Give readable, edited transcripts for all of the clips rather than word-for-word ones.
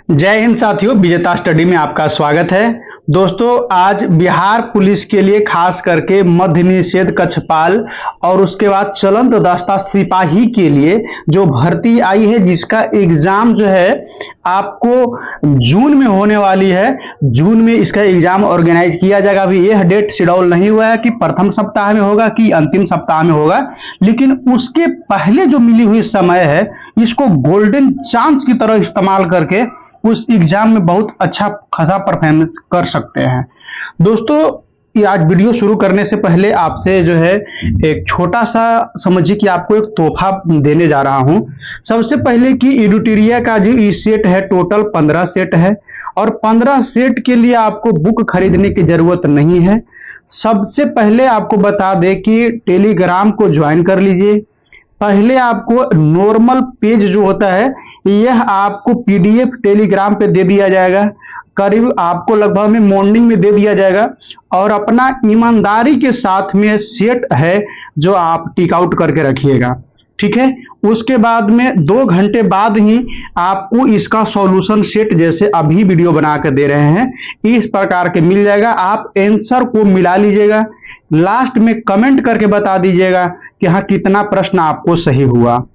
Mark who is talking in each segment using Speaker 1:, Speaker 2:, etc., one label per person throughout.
Speaker 1: जय हिंद साथियों, विजेता स्टडी में आपका स्वागत है। दोस्तों, आज बिहार पुलिस के लिए खास करके मद्य निषेध कक्षपाल और उसके बाद चलंत दस्ता सिपाही के लिए जो भर्ती आई है, जिसका एग्जाम जो है आपको जून में होने वाली है। जून में इसका एग्जाम ऑर्गेनाइज किया जाएगा। अभी यह डेट शेड्यूल नहीं हुआ है कि प्रथम सप्ताह में होगा कि अंतिम सप्ताह में होगा, लेकिन उसके पहले जो मिली हुई समय है, इसको गोल्डन चांस की तरह इस्तेमाल करके उस एग्जाम में बहुत अच्छा खासा परफॉर्मेंस कर सकते हैं। दोस्तों, ये आज वीडियो शुरू करने से पहले आपसे जो है एक छोटा सा समझिए कि आपको एक तोहफा देने जा रहा हूं। सबसे पहले कि एडुटेरिया का जो ई सेट है, टोटल 15 सेट है और 15 सेट के लिए आपको बुक खरीदने की जरूरत नहीं है। सबसे पहले आपको बता दें कि टेलीग्राम को ज्वाइन कर लीजिए। पहले आपको नॉर्मल पेज जो होता है, यह आपको पीडीएफ टेलीग्राम पे दे दिया जाएगा। करीब आपको लगभग में मॉर्निंग में दे दिया जाएगा और अपना ईमानदारी के साथ में सेट है जो आप टिक आउट करके रखिएगा, ठीक है। उसके बाद में 2 घंटे बाद ही आपको इसका सॉल्यूशन सेट, जैसे अभी वीडियो बना के दे रहे हैं, इस प्रकार के मिल जाएगा। आप आंसर को मिला लीजिएगा, लास्ट में कमेंट करके बता दीजिएगा कि हाँ कितना प्रश्न आपको सही हुआ।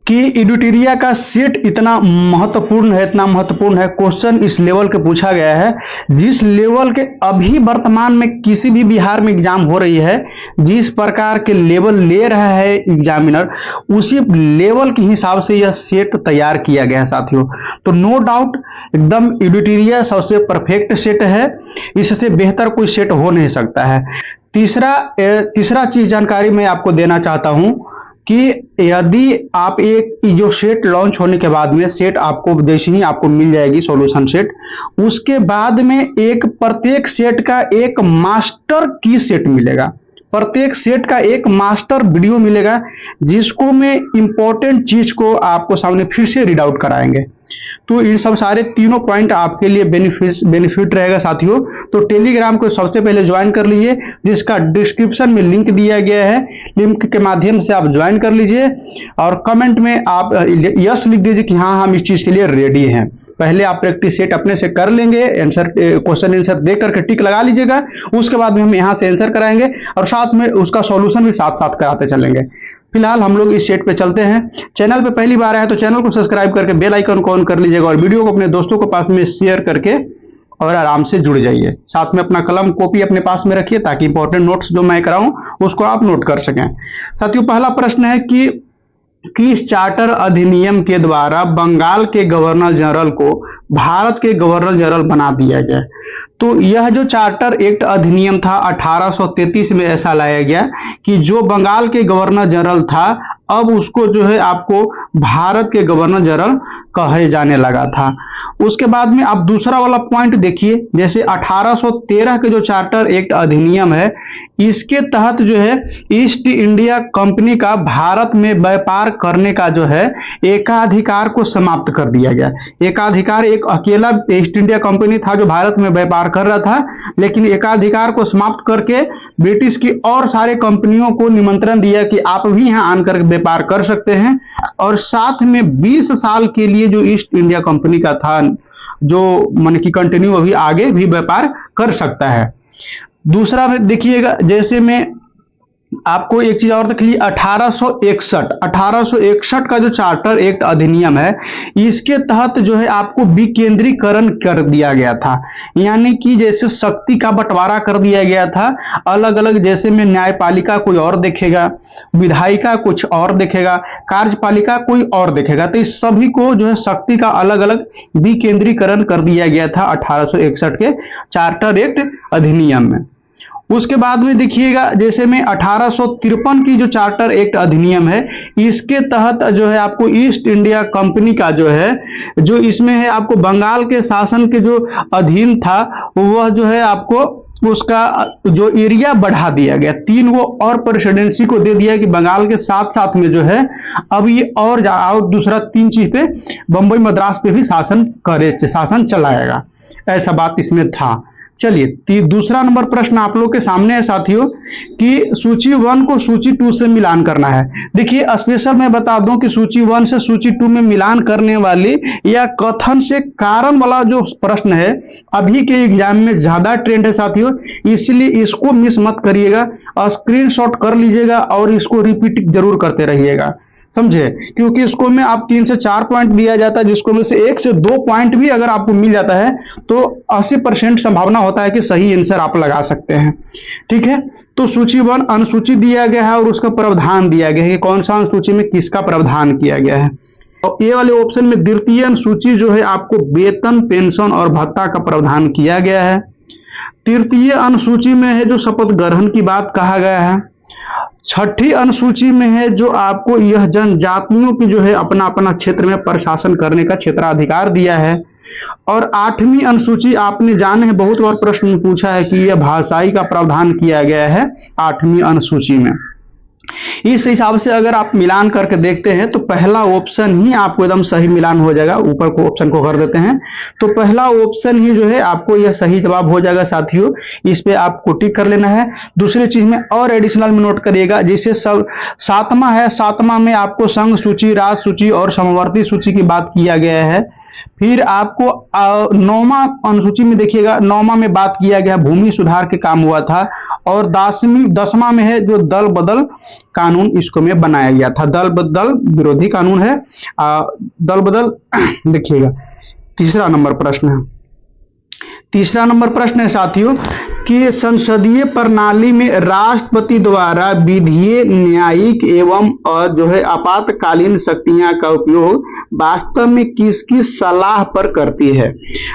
Speaker 1: कि एडुटेरिया का सेट इतना महत्वपूर्ण है, इतना महत्वपूर्ण है। क्वेश्चन इस लेवल के पूछा गया है, जिस लेवल के अभी वर्तमान में किसी भी बिहार में एग्जाम हो रही है, जिस प्रकार के लेवल ले रहा है एग्जामिनर, उसी लेवल के हिसाब से यह सेट तैयार किया गया है साथियों। तो नो डाउट एकदम एडुटेरिया सबसे परफेक्ट सेट है, इससे बेहतर कोई सेट हो नहीं सकता है। तीसरा चीज जानकारी मैं आपको देना चाहता हूं कि यदि आप एक जो सेट लॉन्च होने के बाद में सेट आपको जैसे ही आपको मिल जाएगी सॉल्यूशन सेट, उसके बाद में एक प्रत्येक सेट का एक मास्टर की सेट मिलेगा। प्रत्येक सेट का एक मास्टर वीडियो मिलेगा, जिसको में इंपॉर्टेंट चीज को आपको सामने फिर से रीड आउट कराएंगे। तो इन सब सारे तीनों पॉइंट आपके लिए बेनिफिट रहेगा साथियों। तो टेलीग्राम को सबसे पहले ज्वाइन कर लीजिए, जिसका डिस्क्रिप्शन में लिंक दिया गया है। लिंक के माध्यम से आप ज्वाइन कर लीजिए और कमेंट में आप यस लिख दीजिए कि हाँ हम इस चीज के लिए रेडी हैं। पहले आप प्रैक्टिस सेट अपने से कर लेंगे, आंसर क्वेश्चन आंसर देख करके टिक लगा लीजिएगा। उसके बाद में हम यहाँ से आंसर कराएंगे और साथ में उसका सॉल्यूशन भी साथ साथ कराते चलेंगे। फिलहाल हम लोग इस सेट पे चलते हैं। चैनल पे पहली बार आए तो चैनल को सब्सक्राइब करके बेल आइकन को ऑन कर लीजिएगा और वीडियो को अपने दोस्तों के पास में शेयर करके और आराम से जुड़ जाइए। साथ में अपना कलम कॉपी अपने पास में रखिए, ताकि इंपॉर्टेंट नोट्स जो मैं कराऊं उसको आप नोट कर सकें। साथियों, पहला प्रश्न है कि किस चार्टर अधिनियम के द्वारा बंगाल के गवर्नर जनरल को भारत के गवर्नर जनरल बना दिया गया? तो यह जो चार्टर एक्ट अधिनियम था 1833 में ऐसा लाया गया कि जो बंगाल के गवर्नर जनरल था, अब उसको जो है आपको भारत के गवर्नर जनरल कहे जाने लगा था। उसके बाद में आप दूसरा वाला पॉइंट देखिए, जैसे 1813 के जो चार्टर एक्ट अधिनियम है, इसके तहत जो है ईस्ट इंडिया कंपनी का भारत में व्यापार करने का जो है एकाधिकार को समाप्त कर दिया गया। एकाधिकार, एक अकेला ईस्ट इंडिया कंपनी था जो भारत में व्यापार कर रहा था, लेकिन एकाधिकार को समाप्त करके ब्रिटिश की और सारे कंपनियों को निमंत्रण दिया कि आप भी यहाँ आकर व्यापार कर सकते हैं। और साथ में 20 साल के लिए जो ईस्ट इंडिया कंपनी का था, जो मन की कंटिन्यू अभी आगे भी व्यापार कर सकता है। दूसरा में देखिएगा, जैसे में आपको एक चीज और देख ली, 1861 का जो चार्टर एक्ट अधिनियम है, इसके तहत जो है आपको विकेंद्रीकरण कर दिया गया था। यानी कि जैसे शक्ति का बंटवारा कर दिया गया था अलग अलग, जैसे में न्यायपालिका कोई और देखेगा, विधायिका कुछ और देखेगा, कार्यपालिका कोई और देखेगा। तो इस सभी को जो है शक्ति का अलग अलग विकेंद्रीकरण कर दिया गया था 1861 के चार्टर एक्ट अधिनियम में। उसके बाद में देखिएगा, जैसे में 1853 की जो चार्टर एक्ट अधिनियम है, इसके तहत जो है आपको ईस्ट इंडिया कंपनी का जो है, जो इसमें है आपको बंगाल के शासन के जो अधीन था, वह जो है आपको उसका जो एरिया बढ़ा दिया गया, 3 वो और प्रेसिडेंसी को दे दिया कि बंगाल के साथ साथ में जो है अब ये और दूसरा 3 चीज पे बंबई मद्रास पे भी शासन चलाएगा, ऐसा बात इसमें था। चलिए दूसरा नंबर प्रश्न आप लोग के सामने है साथियों कि सूची 1 को सूची 2 से मिलान करना है। देखिए स्पेशल मैं बता दूं कि सूची 1 से सूची 2 में मिलान करने वाली या कथन से कारण वाला जो प्रश्न है अभी के एग्जाम में ज्यादा ट्रेंड है साथियों, इसलिए इसको मिस मत करिएगा, स्क्रीनशॉट कर लीजिएगा और इसको रिपीट जरूर करते रहिएगा, समझे। क्योंकि इसको में आप 3 से 4 पॉइंट दिया जाता है, जिसको में से 1 से 2 पॉइंट भी अगर आपको मिल जाता है तो 80% संभावना होता है कि सही आंसर आप लगा सकते हैं। ठीक है, तो सूची 1 अनुसूची दिया गया है और उसका प्रावधान दिया गया है कि कौन सा अनुसूची में किसका प्रावधान किया गया है। और ये वाले ऑप्शन में द्वितीय अनुसूची जो है आपको वेतन, पेंशन और भत्ता का प्रावधान किया गया है। तृतीय अनुसूची में है जो शपथ ग्रहण की बात कहा गया है। छठी अनुसूची में है जो आपको यह जनजातियों की जो है अपना अपना क्षेत्र में प्रशासन करने का क्षेत्राधिकार दिया है। और 8वीं अनुसूची आपने जाने हैं बहुत बार प्रश्न पूछा है कि यह भाषाई का प्रावधान किया गया है 8वीं अनुसूची में। इस हिसाब से अगर आप मिलान करके देखते हैं तो पहला ऑप्शन ही आपको एकदम सही मिलान हो जाएगा। ऊपर को ऑप्शन को कर देते हैं तो पहला ऑप्शन ही जो है आपको यह सही जवाब हो जाएगा साथियों, इस पे आपको टिक कर लेना है। दूसरी चीज में और एडिशनल में नोट करिएगा, जैसे सब 7वां है, 7वां में आपको संघ सूची, राज सूची और समवर्ती सूची की बात किया गया है। फिर आपको 9वां अनुसूची में देखिएगा, 9वां में बात किया गया भूमि सुधार के काम हुआ था। और 10वां में है जो दल बदल कानून इसको में बनाया गया था, दल बदल विरोधी कानून है, दल बदल देखिएगा। तीसरा नंबर प्रश्न है, तीसरा नंबर प्रश्न है साथियों कि संसदीय प्रणाली में राष्ट्रपति द्वारा विधीय, न्यायिक एवं जो है आपातकालीन शक्तियां का उपयोग वास्तव में किसकी सलाह पर करती है।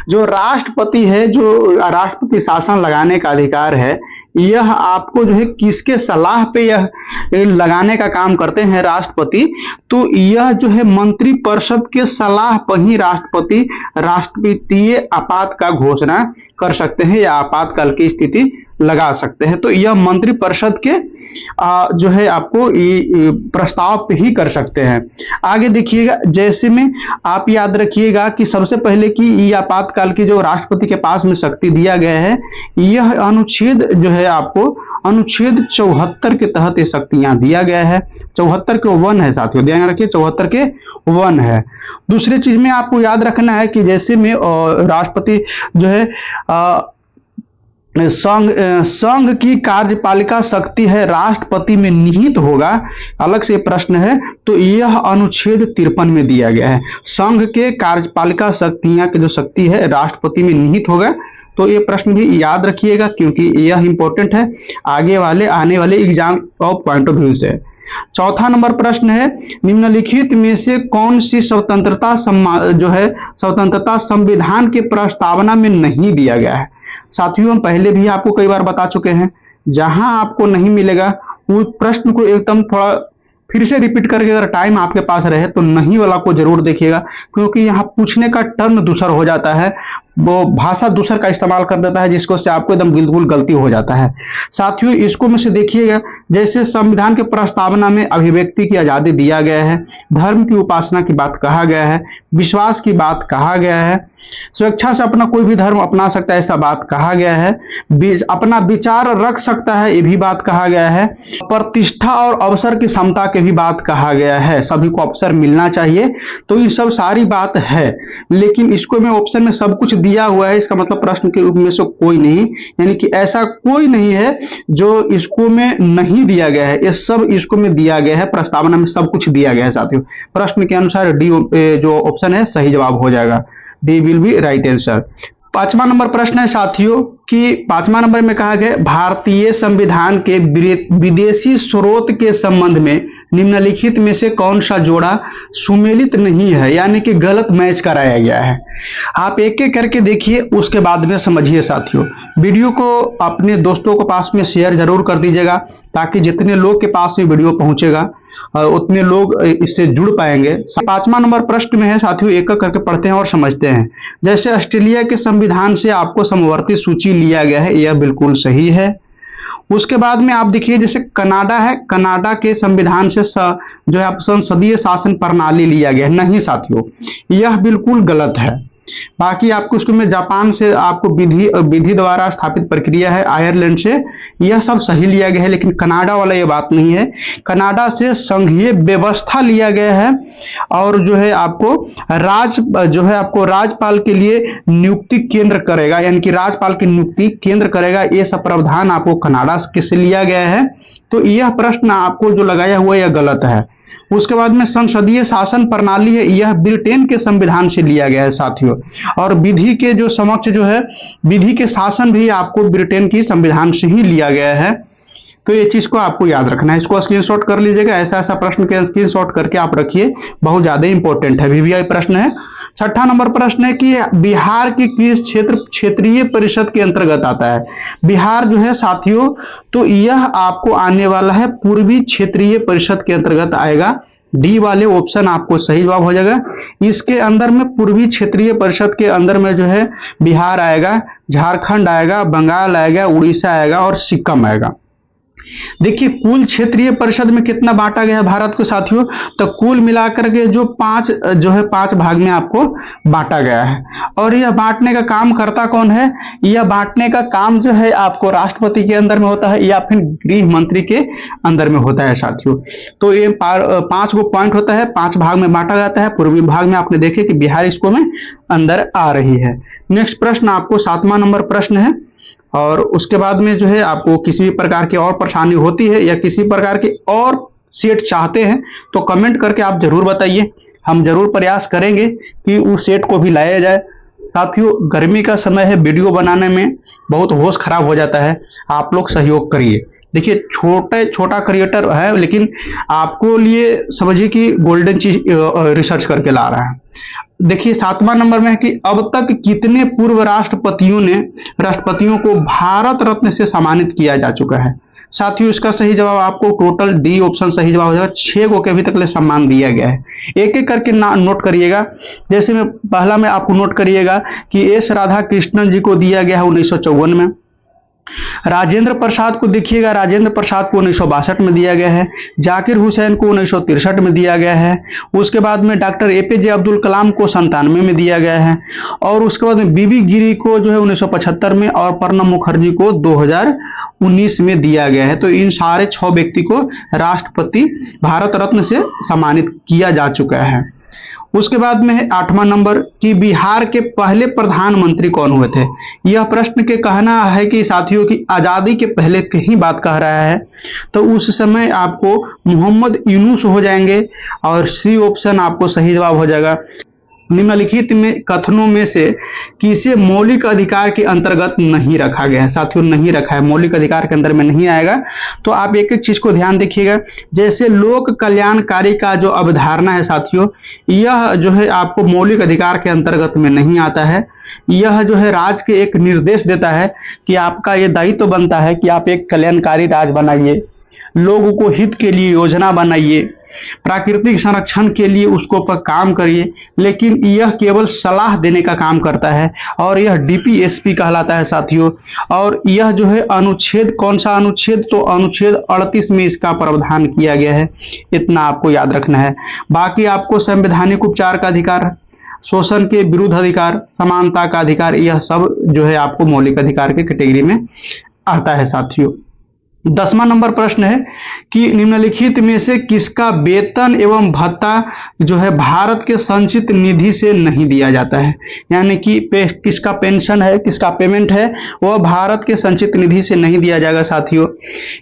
Speaker 1: जो राष्ट्रपति है, जो राष्ट्रपति शासन लगाने का अधिकार है, यह आपको जो है किसके सलाह पे यह लगाने का काम करते हैं राष्ट्रपति, तो यह जो है मंत्री परिषद के सलाह पर ही राष्ट्रपति राष्ट्रपतीय आपात का घोषणा कर सकते हैं या आपातकाल की स्थिति लगा सकते हैं। तो यह मंत्री परिषद के जो है आपको प्रस्ताव पे ही कर सकते हैं। आगे देखिएगा, जैसे में आप याद रखिएगा कि सबसे पहले कि ये आपातकाल की जो राष्ट्रपति के पास में शक्ति दिया गया है, यह अनुच्छेद जो है आपको अनुच्छेद 74 के तहत ये शक्तियां दिया गया है। 74 के 1 है साथियों, ध्यान रखिए 74 के 1 है। दूसरी चीज में आपको याद रखना है कि जैसे में राष्ट्रपति जो है संघ की कार्यपालिका शक्ति है राष्ट्रपति में निहित होगा, अलग से प्रश्न है, तो यह अनुच्छेद 53 में दिया गया है। संघ के कार्यपालिका शक्तियां की जो शक्ति है राष्ट्रपति में निहित होगा, तो ये प्रश्न भी याद रखिएगा क्योंकि यह इंपॉर्टेंट है आगे वाले आने वाले exam of point of view से। चौथा नंबर प्रश्न है, निम्नलिखित में से कौन सी स्वतंत्रता जो है स्वतंत्रता संविधान के प्रस्तावना में नहीं दिया गया है। साथियों हम पहले भी आपको कई बार बता चुके हैं, जहां आपको नहीं मिलेगा उस प्रश्न को एकदम थोड़ा फिर से रिपीट करके अगर टाइम आपके पास रहे तो नहीं वाला को जरूर देखिएगा, क्योंकि यहाँ पूछने का टर्न दूसरा हो जाता है, वो भाषा दूसर का इस्तेमाल कर देता है, जिसको से आपको एकदम बिल्कुल गलती हो जाता है। साथियों इसको में से देखिएगा, जैसे संविधान के प्रस्तावना में अभिव्यक्ति की आजादी दिया गया है, धर्म की उपासना की बात कहा गया है, विश्वास की बात कहा गया है, स्वेच्छा से अपना कोई भी धर्म अपना सकता है ऐसा बात कहा गया है, अपना विचार रख सकता है ये भी बात कहा गया है, प्रतिष्ठा और अवसर की समता की भी बात कहा गया है, सभी को अवसर मिलना चाहिए, तो ये सब सारी बात है। लेकिन इसको में ऑप्शन में सब कुछ दिया हुआ है, इसका मतलब प्रश्न के रूप में से कोई नहीं, यानी कि ऐसा कोई नहीं है जो इसको में नहीं दिया गया है, ये सब इसको में दिया गया है, प्रस्तावना में सब कुछ दिया गया है साथियों। प्रश्न के अनुसार डी जो ऑप्शन है सही जवाब हो जाएगा, D will be right answer. 5वां नंबर प्रश्न है साथियों कि 5वां नंबर में कहा गया भारतीय संविधान के विदेशी स्रोत के संबंध में निम्नलिखित में से कौन सा जोड़ा सुमेलित नहीं है, यानी कि गलत मैच कराया गया है। आप एक एक करके देखिए, उसके बाद में समझिए साथियों। वीडियो को अपने दोस्तों के पास में शेयर जरूर कर दीजिएगा, ताकि जितने लोग के पास में वीडियो पहुंचेगा उतने लोग इससे जुड़ पाएंगे। 5वां नंबर प्रश्न में है साथियों, एक एक करके पढ़ते हैं और समझते हैं। जैसे ऑस्ट्रेलिया के संविधान से आपको समवर्ती सूची लिया गया है, यह बिल्कुल सही है। उसके बाद में आप देखिए जैसे कनाडा है, कनाडा के संविधान से जो है संसदीय शासन प्रणाली लिया गया है, नहीं साथियों यह बिल्कुल गलत है। बाकी आपको उसको में जापान से आपको विधि द्वारा स्थापित प्रक्रिया है, आयरलैंड से, यह सब सही लिया गया है। लेकिन कनाडा वाला ये बात नहीं है, कनाडा से संघीय व्यवस्था लिया गया है और जो है आपको आपको राज्यपाल के लिए नियुक्ति केंद्र करेगा, यानी कि राज्यपाल की नियुक्ति केंद्र करेगा, ये सब प्रावधान आपको कनाडा से लिया गया है। तो यह प्रश्न आपको जो लगाया हुआ यह गलत है। उसके बाद में संसदीय शासन प्रणाली है, यह ब्रिटेन के संविधान से लिया गया है साथियों। और विधि के जो समक्ष जो है विधि के शासन भी आपको ब्रिटेन की संविधान से ही लिया गया है। तो ये चीज को आपको याद रखना है, इसको स्क्रीनशॉट कर लीजिएगा। ऐसा ऐसा प्रश्न के स्क्रीनशॉट करके आप रखिए, बहुत ज्यादा इंपॉर्टेंट है, वीवीआई प्रश्न है। छठा नंबर प्रश्न है कि बिहार की किस क्षेत्रीय परिषद के अंतर्गत आता है। बिहार जो है साथियों, तो यह आपको आने वाला है पूर्वी क्षेत्रीय परिषद के अंतर्गत आएगा। डी वाले ऑप्शन आपको सही जवाब हो जाएगा। इसके अंदर में पूर्वी क्षेत्रीय परिषद के अंदर में जो है बिहार आएगा, झारखंड आएगा, बंगाल आएगा, उड़ीसा आएगा और सिक्किम आएगा। देखिए कुल क्षेत्रीय परिषद में कितना बांटा गया है भारत को साथियों, तो कुल मिलाकर के जो पांच भाग में आपको बांटा गया है। और यह बांटने का काम करता कौन है, यह बांटने का काम जो है आपको राष्ट्रपति के अंदर में होता है या फिर गृह मंत्री के अंदर में होता है साथियों। तो ये 5 गो पॉइंट होता है, 5 भाग में बांटा जाता है। पूर्वी भाग में आपने देखे कि बिहार इसको में अंदर आ रही है। नेक्स्ट प्रश्न आपको 7वां नंबर प्रश्न है। और उसके बाद में जो है आपको किसी भी प्रकार की और परेशानी होती है या किसी प्रकार की और सेट चाहते हैं तो कमेंट करके आप जरूर बताइए, हम जरूर प्रयास करेंगे कि उस सेट को भी लाया जाए। साथियों गर्मी का समय है, वीडियो बनाने में बहुत होश खराब हो जाता है, आप लोग सहयोग करिए। देखिए छोटा क्रिएटर है लेकिन आपको लिए समझिए कि गोल्डन चीज रिसर्च करके ला रहा है। देखिए 7वां नंबर में है कि अब तक कितने पूर्व राष्ट्रपतियों को भारत रत्न से सम्मानित किया जा चुका है। साथियों इसका सही जवाब आपको टोटल डी ऑप्शन सही जवाब हो जाएगा। 6 को के अभी तक ले सम्मान दिया गया है। एक एक करके नोट करिएगा। जैसे में पहला में आपको नोट करिएगा कि एस राधा कृष्णन जी को दिया गया है 1954 में। राजेंद्र प्रसाद को देखिएगा, राजेंद्र प्रसाद को 1962 में दिया गया है। जाकिर हुसैन को 1963 में दिया गया है। उसके बाद में डॉक्टर एपीजे अब्दुल कलाम को 97 में दिया गया है। और उसके बाद में बीबी गिरी को जो है 1975 में और प्रणब मुखर्जी को 2019 में दिया गया है। तो इन सारे 6 व्यक्ति को राष्ट्रपति भारत रत्न से सम्मानित किया जा चुका है। उसके बाद में है 8वां नंबर कि बिहार के पहले प्रधानमंत्री कौन हुए थे। यह प्रश्न के कहना है कि साथियों की आजादी के पहले की ही बात कह रहा है, तो उस समय आपको मोहम्मद यूनुस हो जाएंगे और सी ऑप्शन आपको सही जवाब हो जाएगा। निम्नलिखित में कथनों में से किसे मौलिक अधिकार के अंतर्गत नहीं रखा गया है। साथियों नहीं रखा है, मौलिक अधिकार के अंदर में नहीं आएगा। तो आप एक एक चीज को ध्यान देखिएगा। जैसे लोक कल्याणकारी का जो अवधारणा है साथियों, यह जो है आपको मौलिक अधिकार के अंतर्गत में नहीं आता है। यह जो है राज्य के एक निर्देश देता है कि आपका ये दायित्व बनता है कि आप एक कल्याणकारी राज्य बनाइए, लोगों को हित के लिए योजना बनाइए, प्राकृतिक संरक्षण के लिए उसको पर काम करिए। लेकिन यह केवल सलाह देने का काम करता है और यह डीपीएसपी कहलाता है साथियों। और यह जो है अनुच्छेद, कौन सा अनुच्छेद, तो अनुच्छेद 38 में इसका प्रावधान किया गया है। इतना आपको याद रखना है। बाकी आपको संवैधानिक उपचार का अधिकार, शोषण के विरुद्ध अधिकार, समानता का अधिकार, यह सब जो है आपको मौलिक अधिकार के कैटेगरी में आता है साथियों। 10वां नंबर प्रश्न है कि निम्नलिखित में से किसका वेतन एवं भत्ता जो है भारत के संचित निधि से नहीं दिया जाता है। यानी कि किसका पेंशन है, किसका पेमेंट है, वह भारत के संचित निधि से नहीं दिया जाएगा साथियों।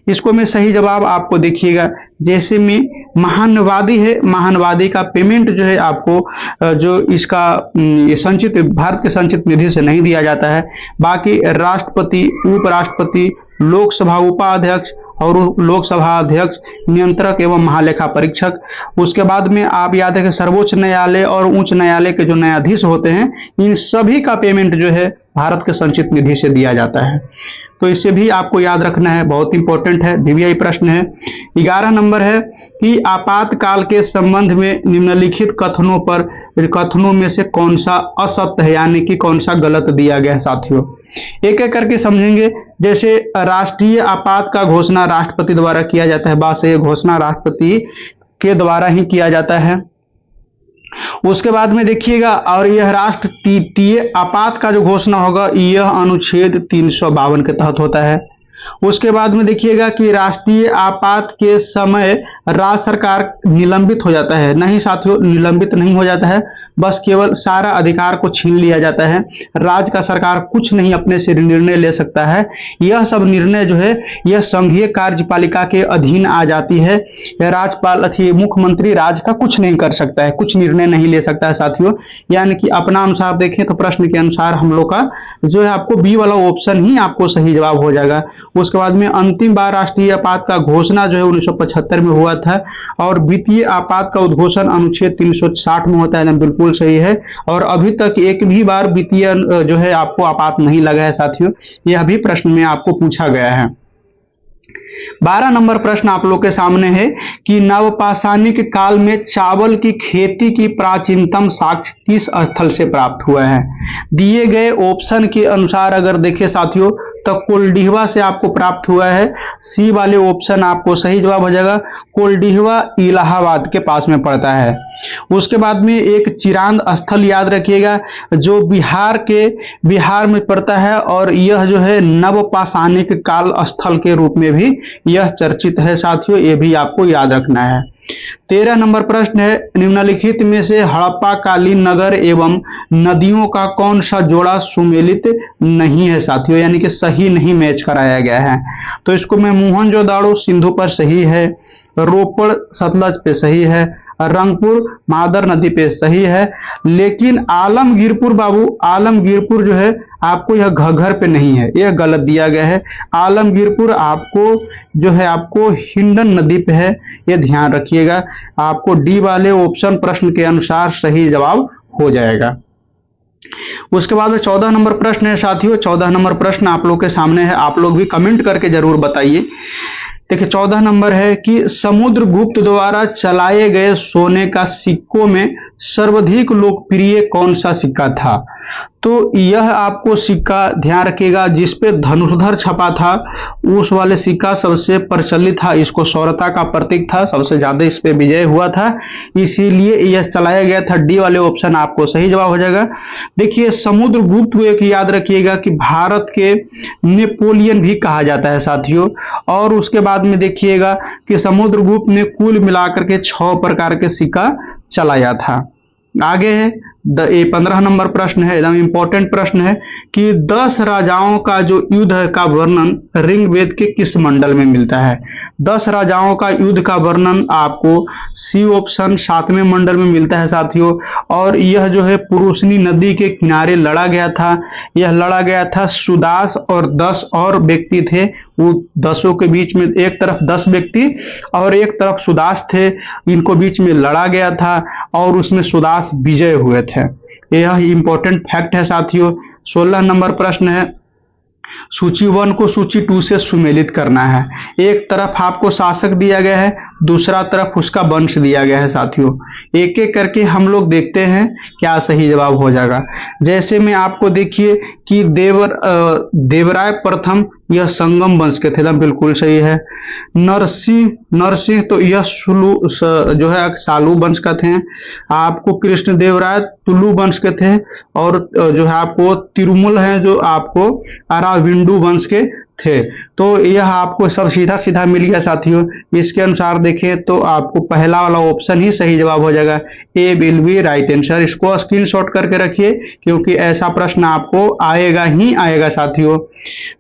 Speaker 1: इसको में सही जवाब आपको देखिएगा। जैसे में महानवादी है, महानवादी का पेमेंट जो है आपको जो इसका संचित भारत के संचित निधि से नहीं दिया जाता है। बाकी राष्ट्रपति, उपराष्ट्रपति, लोकसभा उपाध्यक्ष और लोकसभा अध्यक्ष, नियंत्रक एवं महालेखा परीक्षक। उसके बाद में आप याद है कि सर्वोच्च न्यायालय और उच्च न्यायालय के जो न्यायाधीश होते हैं, इन सभी का पेमेंट जो है भारत के संचित निधि से दिया जाता है। तो इसे भी आपको याद रखना है, बहुत इंपॉर्टेंट है, वीवीआई प्रश्न है। 11 नंबर है कि आपातकाल के संबंध में निम्नलिखित कथनों में से कौन सा असत्य है, यानी कि कौन सा गलत दिया गया है साथियों। एक एक करके समझेंगे। जैसे राष्ट्रीय आपात का घोषणा राष्ट्रपति द्वारा किया जाता है, बात से घोषणा राष्ट्रपति के द्वारा ही किया जाता है। उसके बाद में देखिएगा, और यह राष्ट्र तृतीय आपात का जो घोषणा होगा यह अनुच्छेद 352 के तहत होता है। उसके बाद में देखिएगा कि राष्ट्रीय आपात के समय राज्य सरकार निलंबित हो जाता है। नहीं साथियों, निलंबित नहीं हो जाता है, बस केवल सारा अधिकार को छीन लिया जाता है। राज्य का सरकार कुछ नहीं अपने से निर्णय ले सकता है। यह सब निर्णय जो है यह संघीय कार्यपालिका के अधीन आ जाती है। यह राज्यपाल मुख्यमंत्री राज्य का कुछ नहीं कर सकता है, कुछ निर्णय नहीं ले सकता है साथियों। यानी कि अपना अनुसार देखें तो प्रश्न के अनुसार हम लोग का जो है आपको बी वाला ऑप्शन ही आपको सही जवाब हो जाएगा। उसके बाद में अंतिम बार राष्ट्रीय आपात का घोषणा जो है 1975 में हुआ था, और वित्तीय आपात का उद्घोषण अनुच्छेद 360 में होता है। बिल्कुल सही है। और अभी तक एक भी बार वित्तीय जो है आपको आपात नहीं लगा है साथियों, यह भी प्रश्न में आपको पूछा गया है। 12 नंबर प्रश्न आप लोग के सामने है कि नवपाषाणिक काल में चावल की खेती की प्राचीनतम साक्ष्य किस स्थल से प्राप्त हुआ है। दिए गए ऑप्शन के अनुसार अगर देखें साथियों तो कोल्डिहवा से आपको प्राप्त हुआ है। सी वाले ऑप्शन आपको सही जवाब हो जाएगा। कोल्डिहवा इलाहाबाद के पास में पड़ता है। उसके बाद में एक चिरांद स्थल याद रखिएगा जो बिहार में पड़ता है, और यह जो है नवपाषाणिक काल स्थल के रूप में भी यह चर्चित है साथियों, यह भी आपको याद रखना है। 13 नंबर प्रश्न है, निम्नलिखित में से हड़प्पा कालीन नगर एवं नदियों का कौन सा जोड़ा सुमेलित नहीं है साथियों, यानी कि सही नहीं मैच कराया गया है। तो इसको मैं मोहनजोदाड़ो सिंधु पर सही है, रोपड़ सतलज पे सही है, रंगपुर मादर नदी पे सही है, लेकिन आलमगीरपुर आलमगीरपुर जो है आपको यह घग्घर पे नहीं है, यह गलत दिया गया है। आलमगीरपुर आपको जो है आपको हिंडन नदी पे है, यह ध्यान रखिएगा। आपको डी वाले ऑप्शन प्रश्न के अनुसार सही जवाब हो जाएगा। उसके बाद में 14 नंबर प्रश्न है साथियों। 14 नंबर प्रश्न आप लोग के सामने है, आप लोग भी कमेंट करके जरूर बताइए। देखिए 14 नंबर है कि समुद्रगुप्त द्वारा चलाए गए सोने का सिक्कों में सर्वाधिक लोकप्रिय कौन सा सिक्का था। तो यह आपको सिक्का ध्यान रखिएगा जिसपे धनुर्धर छपा था, उस वाले सिक्का सबसे प्रचलित था, इसको शौर्यता का प्रतीक था, सबसे ज्यादा इस पे विजय हुआ था, इसीलिए यह चलाया गया था। डी वाले ऑप्शन आपको सही जवाब हो जाएगा। देखिए समुद्रगुप्त को एक याद रखिएगा कि भारत के नेपोलियन भी कहा जाता है साथियों। और उसके बाद में देखिएगा कि समुद्रगुप्त ने कुल मिलाकर के 6 प्रकार के सिक्का चलाया था। आगे है 15 नंबर प्रश्न है, एकदम इंपॉर्टेंट प्रश्न है कि 10 राजाओं का जो युद्ध का वर्णन ऋग्वेद के किस मंडल में मिलता है। 10 राजाओं का युद्ध का वर्णन आपको सी ऑप्शन 7वें मंडल में मिलता है साथियों। और यह जो है पुरुषनी नदी के किनारे लड़ा गया था। यह लड़ा गया था सुदास और 10 और व्यक्ति थे, वो 10 के बीच में एक तरफ 10 व्यक्ति और एक तरफ सुदास थे, इनको बीच में लड़ा गया था और उसमें सुदास विजय हुए थे। यह इंपॉर्टेंट फैक्ट है साथियों। 16 नंबर प्रश्न है, सूची 1 को सूची 2 से सुमेलित करना है। एक तरफ आपको शासक दिया गया है, दूसरा तरफ उसका वंश दिया गया है साथियों। एक एक करके हम लोग देखते हैं क्या सही जवाब हो जाएगा। जैसे में आपको देखिए कि देवराय प्रथम यह संगम वंश के थे, एकदम बिल्कुल सही है। नरसिंह तो यह जो है सालू वंश का थे। आपको कृष्णदेवराय तुलु वंश के थे, और जो है आपको तिरुमल है जो आपको अराविंडू वंश के थे। तो यह आपको सब सीधा सीधा मिल गया साथियों। इसके अनुसार देखें तो आपको पहला वाला ऑप्शन ही सही जवाब हो जाएगा। A will be right answer. इसको स्क्रीनशॉट करके रखिए क्योंकि ऐसा प्रश्न आपको आएगा ही आएगा साथियों।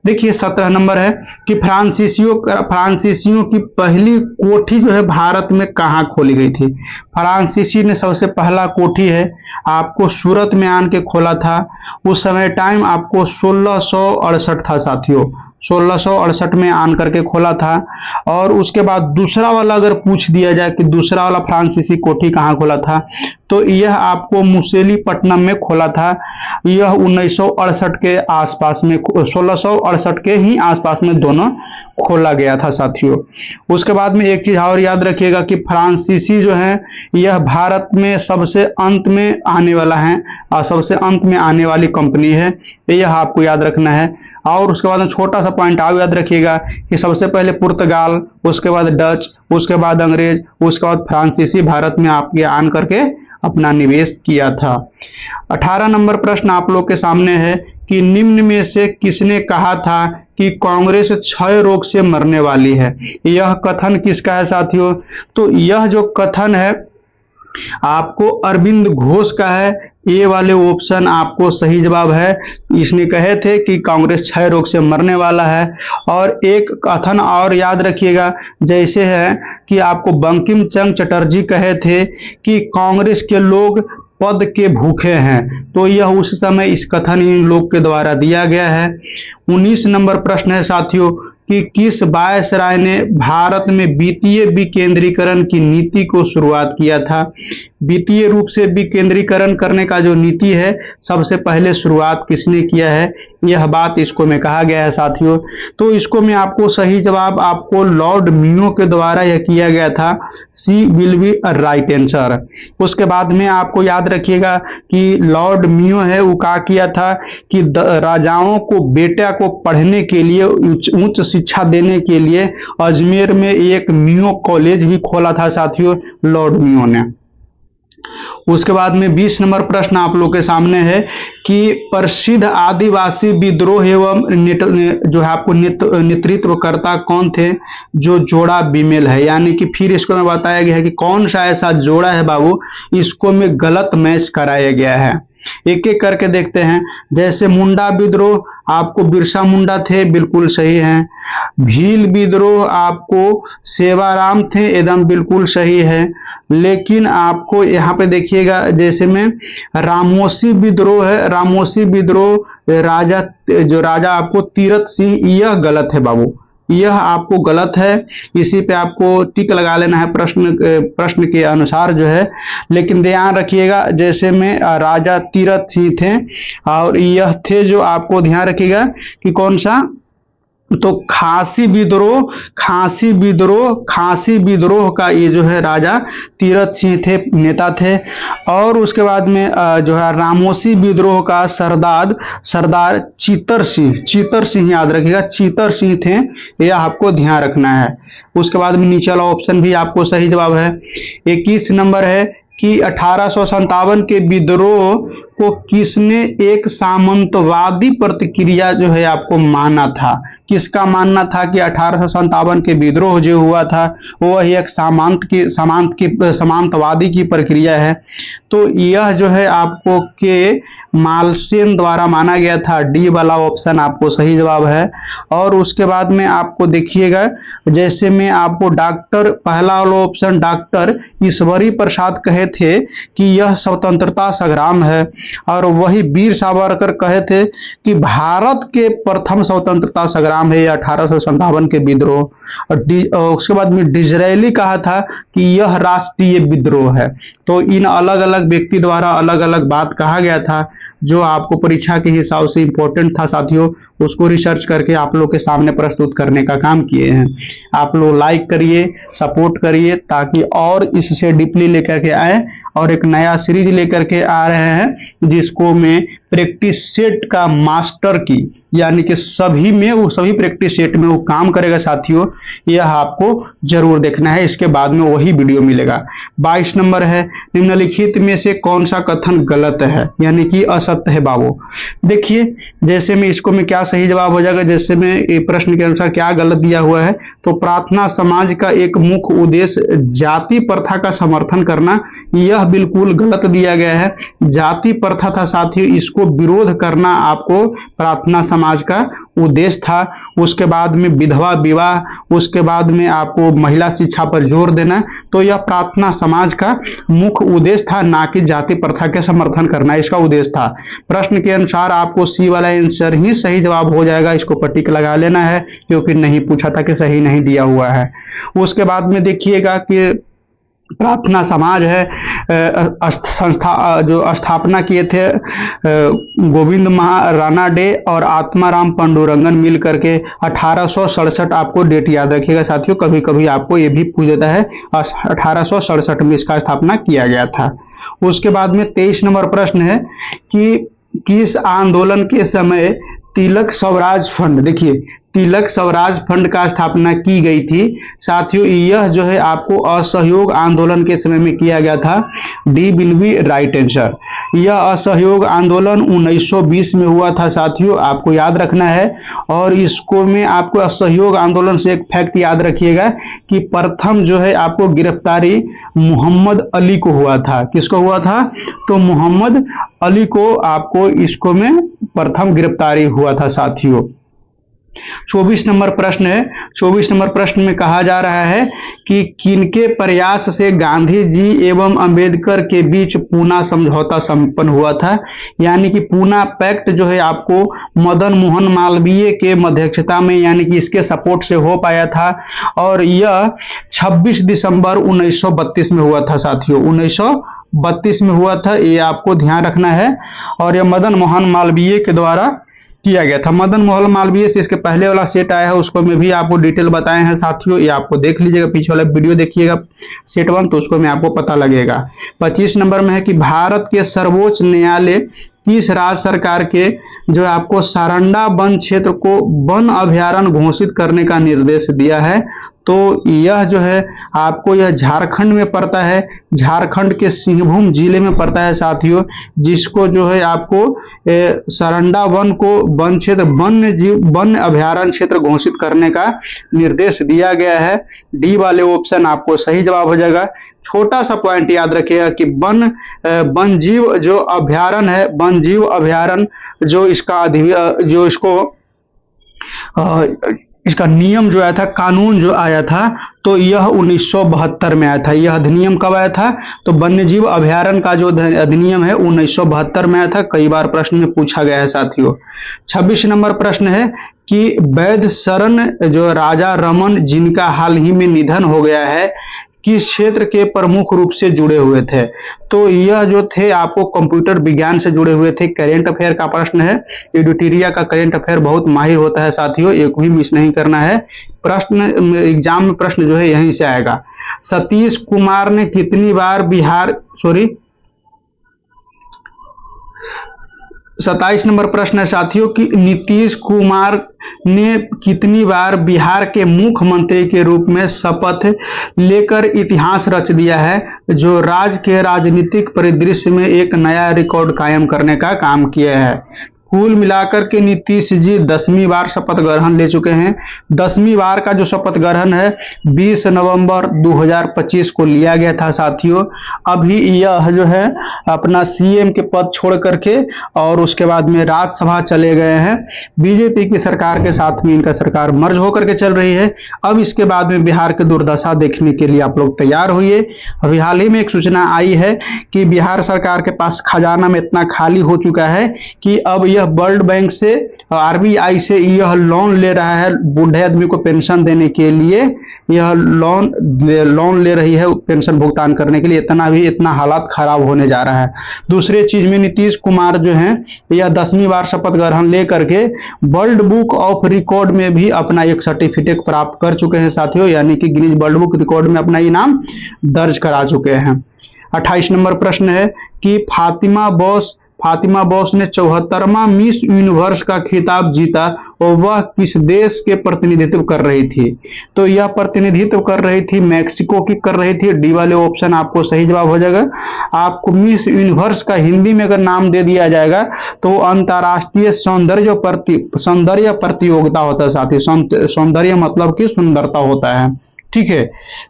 Speaker 1: देखिए 17 नंबर है कि फ्रांसीसियों की पहली कोठी जो है भारत में कहाँ खोली गई थी। फ्रांसीसी ने सबसे पहला कोठी है आपको सूरत में आन के खोला था। उस समय टाइम आपको 1668 था साथियों, 1668 में आन करके खोला था। और उसके बाद दूसरा वाला अगर पूछ दिया जाए कि दूसरा वाला फ्रांसीसी कोठी कहाँ खोला था, तो यह आपको मुसेलीपट्टनम में खोला था। यह 1968 के आसपास में, 1668 के ही आसपास में दोनों खोला गया था साथियों। उसके बाद में एक चीज और याद रखिएगा कि फ्रांसीसी जो है यह भारत में सबसे अंत में आने वाला है और सबसे अंत में आने वाली कंपनी है, यह आपको याद रखना है। और उसके बाद छोटा सा पॉइंट आप याद रखिएगा कि सबसे पहले पुर्तगाल, उसके बाद डच, उसके बाद अंग्रेज, उसके बाद फ्रांसीसी भारत में आपके आन करके अपना निवेश किया था। 18 नंबर प्रश्न आप लोग के सामने है कि निम्न में से किसने कहा था कि कांग्रेस क्षय रोग से मरने वाली है। यह कथन किसका है साथियों? तो यह जो कथन है आपको अरविंद घोष का है। ये वाले ऑप्शन आपको सही जवाब है। इसने कहे थे कि कांग्रेस क्षय रोग से मरने वाला है। और एक कथन और याद रखिएगा, जैसे है कि आपको बंकिम चंद्र चटर्जी कहे थे कि कांग्रेस के लोग पद के भूखे हैं, तो यह उस समय इस कथन इन लोग के द्वारा दिया गया है। 19 नंबर प्रश्न है साथियों कि किस वायसराय ने भारत में वित्तीय विकेंद्रीकरण की नीति को शुरुआत किया था। वित्तीय रूप से विकेंद्रीकरण करने का जो नीति है सबसे पहले शुरुआत किसने किया है, यह बात इसको में कहा गया है साथियों। तो इसको में आपको सही जवाब आपको लॉर्ड मियो के द्वारा यह किया गया था। C will be a right answer. उसके बाद में आपको याद रखिएगा कि लॉर्ड मियो है वो क्या किया था कि राजाओं को बेटा को पढ़ने के लिए उच्च शिक्षा देने के लिए अजमेर में एक मियो कॉलेज भी खोला था साथियों लॉर्ड मियो ने। उसके बाद में 20 नंबर प्रश्न आप लोग के सामने है कि प्रसिद्ध आदिवासी विद्रोह एवं जो है आपको नेतृत्वकर्ता कौन थे, जो जोड़ा बिमेल है। यानी कि फिर इसको में बताया गया है कि कौन सा ऐसा जोड़ा है बाबू इसको में गलत मैच कराया गया है। एक एक करके देखते हैं। जैसे मुंडा विद्रोह आपको बिरसा मुंडा थे, बिल्कुल सही है। भील विद्रोह आपको सेवाराम थे, एकदम बिल्कुल सही है। लेकिन आपको यहाँ पे देखिएगा जैसे में रामोसी विद्रोह है, रामोसी विद्रोह राजा आपको तीरथ सिंह, यह गलत है बाबू, यह आपको गलत है। इसी पे आपको टिक लगा लेना है प्रश्न के अनुसार जो है। लेकिन ध्यान रखिएगा जैसे में राजा तीरथ सिंह थे और यह थे जो आपको ध्यान रखिएगा कि कौन सा, तो खासी विद्रोह का ये जो है राजा तीरथ सिंह थे, नेता थे। और उसके बाद में जो है रामोसी विद्रोह का सरदार चीतर सिंह याद रखिएगा, चीतर सिंह थे, यह आपको ध्यान रखना है। उसके बाद में नीचे वाला ऑप्शन भी आपको सही जवाब है। 21 नंबर है कि 1857 के विद्रोह को किसने एक सामंतवादी प्रतिक्रिया जो है आपको माना था। किसका मानना था कि 1857 के विद्रोह जो हुआ था वह एक सामंतवादी की प्रक्रिया है। तो यह जो है आपको के मालसेन द्वारा माना गया था। डी वाला ऑप्शन आपको सही जवाब है। और उसके बाद में आपको देखिएगा जैसे में आपको डॉक्टर, पहला वाला ऑप्शन डॉक्टर ईश्वरी प्रसाद कहे थे कि यह स्वतंत्रता संग्राम है। और वही वीर सावरकर कहे थे कि भारत के प्रथम स्वतंत्रता संग्राम है 1857 के विद्रोह। और उसके बाद में डिजरेली कहा था कि यह राष्ट्रीय विद्रोह है। तो इन अलग अलग व्यक्ति द्वारा अलग अलग बात कहा गया था जो आपको परीक्षा के हिसाब से इंपॉर्टेंट था साथियों, उसको रिसर्च करके आप लोग के सामने प्रस्तुत करने का काम किए हैं। आप लोग लाइक करिए, सपोर्ट करिए ताकि और इससे डीपली लेकर के आए। और एक नया सीरीज लेकर के आ रहे हैं जिसको मैं प्रैक्टिस सेट का मास्टर की, यानी कि सभी में वो सभी प्रैक्टिस सेट में वो काम करेगा साथियों, यह आपको जरूर देखना है। इसके बाद में वही वीडियो मिलेगा। 22 नंबर है निम्नलिखित में से कौन सा कथन गलत है, यानी कि असत्य है बाबू। देखिए जैसे में इसको में क्या सही जवाब हो जाएगा, जैसे में प्रश्न के अनुसार क्या गलत दिया हुआ है। तो प्रार्थना समाज का एक मुख्य उद्देश्य जाति प्रथा का समर्थन करना, यह बिल्कुल गलत दिया गया है। जाति प्रथा था साथियों, इसको विरोध करना आपको प्रार्थना समाज का उद्देश्य था। उसके बाद में विधवा विवाह, उसके बाद में आपको महिला शिक्षा पर जोर देना, तो यह प्रार्थना समाज का मुख्य उद्देश्य था, ना कि जाति प्रथा के समर्थन करना इसका उद्देश्य था। प्रश्न के अनुसार आपको सी वाला आंसर ही सही जवाब हो जाएगा। इसको पट्टिक लगा लेना है क्योंकि नहीं पूछा था कि सही नहीं दिया हुआ है। उसके बाद में देखिएगा कि प्रार्थना समाज है संस्था जो स्थापना किए थे गोविंद राणा डे और आत्माराम पांडुरंगन मिल करके 1867 आपको डेट याद रखिएगा साथियों, कभी कभी आपको ये भी पूछ देता है। 1867 में इसका स्थापना किया गया था। उसके बाद में 23 नंबर प्रश्न है कि किस आंदोलन के समय तिलक स्वराज फंड, देखिए तिलक स्वराज फंड का स्थापना की गई थी। साथियों यह जो है आपको असहयोग आंदोलन के समय में किया गया था। D will be right answer. यह असहयोग आंदोलन 1920 में हुआ था साथियों, आपको याद रखना है। और इसको में आपको असहयोग आंदोलन से एक फैक्ट याद रखिएगा कि प्रथम जो है आपको गिरफ्तारी मोहम्मद अली को हुआ था। किसको हुआ था? तो मोहम्मद अली को आपको इसको में प्रथम गिरफ्तारी हुआ था साथियों। 24 नंबर प्रश्न है। 24 नंबर प्रश्न में कहा जा रहा है कि किनके प्रयास से गांधी जी एवं अंबेडकर के बीच पूना समझौता संपन्न हुआ था। यानी कि पूना पैक्ट जो है आपको मदन मोहन मालवीय के मध्यक्षता में यानी कि इसके सपोर्ट से हो पाया था। और यह 26 दिसंबर 1932 में हुआ था साथियों, 1932 में हुआ था, ये आपको ध्यान रखना है। और यह मदन मोहन मालवीय के द्वारा किया गया था। मदन मोहन मालवीय से इसके पहले वाला सेट आया है, उसको में भी आपको डिटेल बताए हैं साथियों, ये आपको देख लीजिएगा, पीछे वाला वीडियो देखिएगा सेट 1, तो उसको में आपको पता लगेगा। 25 नंबर में है कि भारत के सर्वोच्च न्यायालय किस राज्य सरकार के जो आपको सारंडा वन क्षेत्र को वन अभयारण्य घोषित करने का निर्देश दिया है। तो यह जो है आपको यह झारखंड में पड़ता है, झारखंड के सिंहभूम जिले में पड़ता है साथियों, जिसको जो है आपको सारंडा वन को वन क्षेत्र वन अभयारण्य क्षेत्र घोषित करने का निर्देश दिया गया है। डी वाले ऑप्शन आपको सही जवाब हो जाएगा। छोटा सा पॉइंट याद रखिएगा कि वन जीव जो अभयारण्य है, वन जीव अभयारण्य जो इसका नियम जो आया था, कानून जो आया था, तो यह 1972 में आया था। यह अधिनियम कब आया था? तो वन्यजीव अभयारण्य का जो अधिनियम है 1972 में आया था। कई बार प्रश्न में पूछा गया है साथियों। 26 नंबर प्रश्न है कि वैद्य शरण जो राजा रमन जिनका हाल ही में निधन हो गया है, किस क्षेत्र के प्रमुख रूप से जुड़े हुए थे? तो यह जो थे आपको कंप्यूटर विज्ञान से जुड़े हुए थे। करेंट अफेयर का प्रश्न है, एडिटोरिया का करेंट अफेयर बहुत माहिर होता है साथियों, एक भी मिस नहीं करना है। प्रश्न एग्जाम में प्रश्न जो है यहीं से आएगा। सतीश कुमार ने कितनी बार 27 नंबर प्रश्न है साथियों कि नीतीश कुमार ने कितनी बार बिहार के मुख्यमंत्री के रूप में शपथ लेकर इतिहास रच दिया है, जो राज्य के राजनीतिक परिदृश्य में एक नया रिकॉर्ड कायम करने का काम किया है। कुल मिलाकर के नीतीश जी 10वीं बार शपथ ग्रहण ले चुके हैं। 10वीं बार का जो शपथ ग्रहण है 20 नवंबर 2025 को लिया गया था साथियों। अभी यह जो है अपना सीएम के पद छोड़ करके और उसके बाद में राज्यसभा चले गए हैं। बीजेपी की सरकार के साथ में इनका सरकार मर्ज होकर के चल रही है। अब इसके बाद में बिहार की दुर्दशा देखने के लिए आप लोग तैयार होइए। अभी हाल ही में एक सूचना आई है कि बिहार सरकार के पास खजाना में इतना खाली हो चुका है कि अब यह वर्ल्ड बैंक से, आरबीआई से यह लोन ले रहा है बूढ़े आदमी को पेंशन देने के लिए। यह लोन ले रही है पेंशन भुगतान करने के लिए। इतना हालात खराब होने जा रहा है। दूसरे चीज में नीतीश कुमार जो है यह 10वीं बार शपथ ग्रहण लेकर के वर्ल्ड बुक ऑफ रिकॉर्ड में भी अपना एक सर्टिफिकेट प्राप्त कर चुके हैं साथियों, यानी कि गिनीज वर्ल्ड बुक रिकॉर्ड में अपना ये नाम दर्ज करा चुके हैं। 28 नंबर प्रश्न है कि फातिमा बोस ने 74वां मिस यूनिवर्स का खिताब जीता और वह किस देश के प्रतिनिधित्व कर रही थी? तो यह प्रतिनिधित्व कर रही थी मैक्सिको की कर रही थी। डी वाले ऑप्शन आपको सही जवाब हो जाएगा। आपको मिस यूनिवर्स का हिंदी में अगर नाम दे दिया जाएगा तो अंतर्राष्ट्रीय सौंदर्य प्रतियोगिता होता है साथी। सौंदर्य मतलब कि सुंदरता होता है, ठीक है।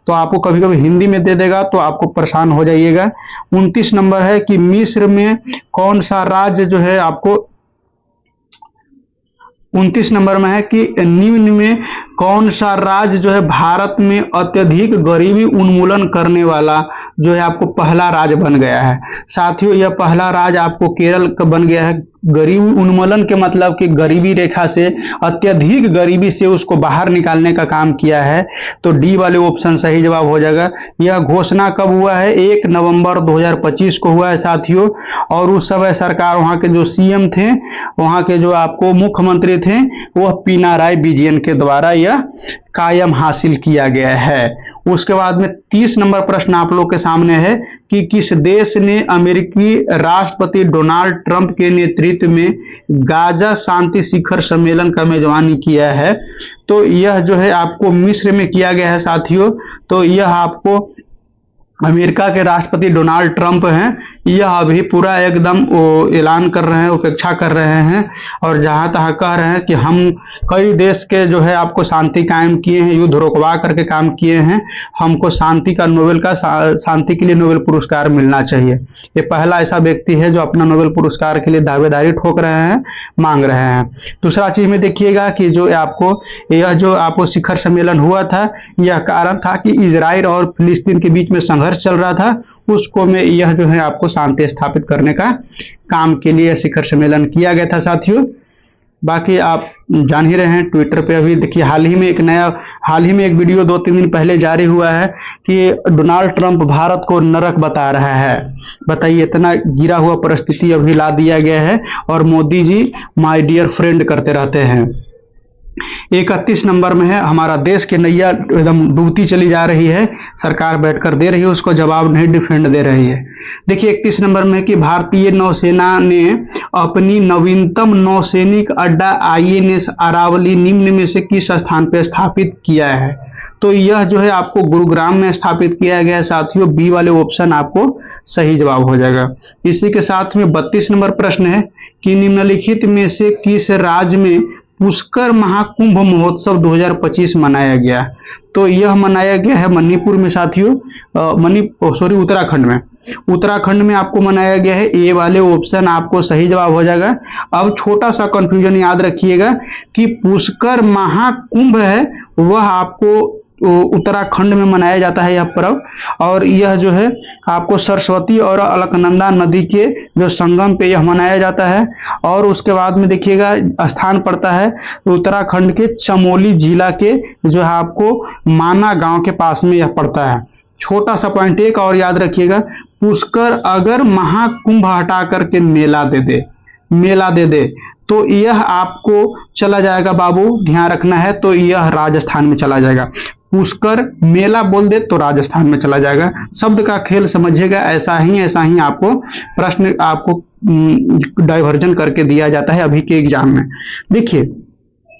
Speaker 1: तो आपको कभी कभी हिंदी में दे देगा तो आपको परेशान हो जाइएगा। 29 नंबर है कि मिस्र में कौन सा राज्य जो है आपको 29 नंबर में है कि निम्न में कौन सा राज्य जो है भारत में अत्यधिक गरीबी उन्मूलन करने वाला जो है आपको पहला राज्य बन गया है? साथियों यह पहला राज्य आपको केरल का बन गया है। गरीबी उन्मूलन के मतलब कि गरीबी रेखा से, अत्यधिक गरीबी से उसको बाहर निकालने का काम किया है। तो डी वाले ऑप्शन सही जवाब हो जाएगा। यह घोषणा कब हुआ है? 1 नवंबर 2025 को हुआ है साथियों। और उस समय सरकार वहां के जो सीएम थे, वहां के जो आपको मुख्यमंत्री थे, वह पिनाराई विजयन के द्वारा यह कायम हासिल किया गया है। उसके बाद में 30 नंबर प्रश्न आप लोग के सामने है कि किस देश ने अमेरिकी राष्ट्रपति डोनाल्ड ट्रंप के नेतृत्व में गाजा शांति शिखर सम्मेलन का मेजबानी किया है। तो यह जो है आपको मिस्र में किया गया है साथियों। तो यह आपको अमेरिका के राष्ट्रपति डोनाल्ड ट्रंप हैं, यह अभी पूरा एकदम ऐलान कर रहे हैं, उपेक्षा कर रहे हैं और जहां तहां कह रहे हैं कि हम कई देश के जो है आपको शांति कायम किए हैं, युद्ध रुकवा करके काम किए हैं, हमको शांति का शांति के लिए नोबेल पुरस्कार मिलना चाहिए। ये पहला ऐसा व्यक्ति है जो अपना नोबेल पुरस्कार के लिए दावेदारी ठोक रहे हैं, मांग रहे हैं। दूसरा चीज में देखिएगा कि यह जो आपको शिखर सम्मेलन हुआ था, यह कारण था कि इजराइल और फिलिस्तीन के बीच में संघर्ष चल रहा था, उसको में यह जो है आपको शांति स्थापित करने का काम के लिए शिखर सम्मेलन किया गया था साथियों। बाकी आप जान ही रहे हैं, ट्विटर पे अभी देखिए हाल ही में एक वीडियो 2-3 दिन पहले जारी हुआ है कि डोनाल्ड ट्रंप भारत को नरक बता रहा है। बताइए, इतना गिरा हुआ परिस्थिति अभी ला दिया गया है और Modi ji my dear friend करते रहते हैं। 31 नंबर में है, हमारा देश की नैया एकदम डूबती चली जा रही है, सरकार बैठकर दे रही है उसको जवाब, नहीं डिफेंड दे रही है। देखिए 31 नंबर में कि भारतीय नौसेना ने अपनी नवीनतम नौसैनिक अड्डा INS अरावली निम्न में से किस स्थान पर स्थापित किया है। तो यह जो है आपको गुरुग्राम में स्थापित किया गया है साथियों। बी वाले ऑप्शन आपको सही जवाब हो जाएगा। इसी के साथ में 32 नंबर प्रश्न है कि निम्नलिखित में से किस राज्य में पुष्कर महाकुंभ महोत्सव 2025 मनाया गया। तो यह मनाया गया है मणिपुर में साथियों, उत्तराखंड में आपको मनाया गया है। ए वाले ऑप्शन आपको सही जवाब हो जाएगा। अब छोटा सा कंफ्यूजन याद रखिएगा कि पुष्कर महाकुंभ है वह आपको उत्तराखंड में मनाया जाता है यह पर्व, और यह जो है आपको सरस्वती और अलकनंदा नदी के जो संगम पे यह मनाया जाता है। और उसके बाद में देखिएगा स्थान पड़ता है उत्तराखंड के चमोली जिला के जो है आपको माना गांव के पास में यह पड़ता है। छोटा सा पॉइंट एक और याद रखिएगा, पुष्कर अगर महाकुंभ हटा करके मेला दे दे तो यह आपको चला जाएगा बाबू, ध्यान रखना है। तो यह राजस्थान में चला जाएगा। पुष्कर मेला बोल दे तो राजस्थान में चला जाएगा। शब्द का खेल समझिएगा, ऐसा ही आपको प्रश्न आपको डाइवर्जन करके दिया जाता है अभी के एग्जाम में। देखिए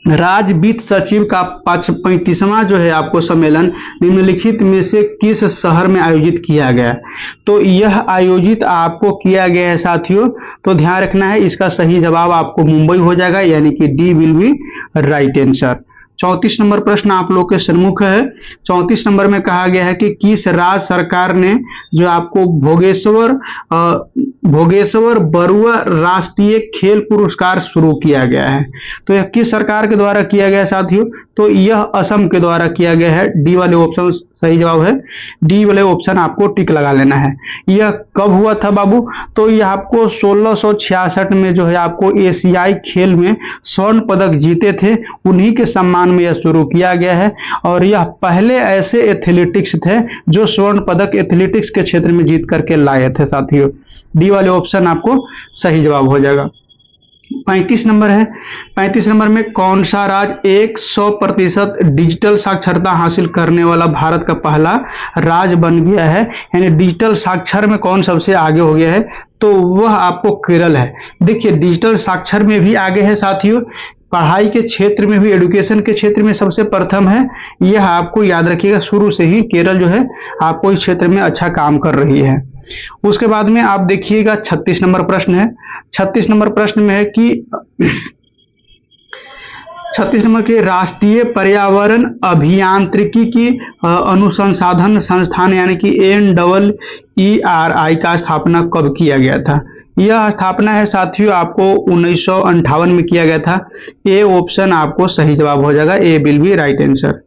Speaker 1: राज्य वित्त सचिव का 35वां जो है आपको सम्मेलन निम्नलिखित में से किस शहर में आयोजित किया गया। तो यह आयोजित आपको किया गया है साथियों। तो ध्यान रखना है, इसका सही जवाब आपको मुंबई हो जाएगा, यानी कि D will be right answer. 34 number प्रश्न आप लोग के सम्मुख है। 34 नंबर में कहा गया है कि किस राज्य सरकार ने जो आपको भोगेश्वर बरुआ राष्ट्रीय खेल पुरस्कार शुरू किया गया है। तो यह किस सरकार के द्वारा किया गया साथियों। तो यह असम के द्वारा किया गया है। डी वाले ऑप्शन सही जवाब है। डी वाले ऑप्शन आपको टिक लगा लेना है। यह कब हुआ था बाबू। तो यह आपको 1666 में जो है आपको एशियाई खेल में स्वर्ण पदक जीते थे, उन्हीं के सम्मान में यह शुरू किया गया है। और यह पहले ऐसे एथलेटिक्स थे जो स्वर्ण पदक एथलेटिक्स के क्षेत्र में जीत करके लाए थे साथियों। डी वाले ऑप्शन आपको सही जवाब हो जाएगा। 35 नंबर है। 35 नंबर में कौन सा राज्य 100% डिजिटल साक्षरता हासिल करने वाला भारत का पहला राज्य बन गया है, यानी डिजिटल साक्षर में कौन सबसे आगे हो गया है। तो वह आपको केरल है। देखिए डिजिटल साक्षर में भी आगे है साथियों, पढ़ाई के क्षेत्र में भी, एजुकेशन के क्षेत्र में सबसे प्रथम है। यह आपको याद रखिएगा, शुरू से ही केरल जो है आपको इस क्षेत्र में अच्छा काम कर रही है। उसके बाद में आप देखिएगा 36 नंबर प्रश्न है। 36 नंबर प्रश्न में है कि 36 नंबर के राष्ट्रीय पर्यावरण अभियांत्रिकी की अनुसंधान संस्थान यानी कि NEERI का स्थापना कब किया गया था। यह स्थापना है साथियों आपको 1958 में किया गया था। ए ऑप्शन आपको सही जवाब हो जाएगा। A will be right answer.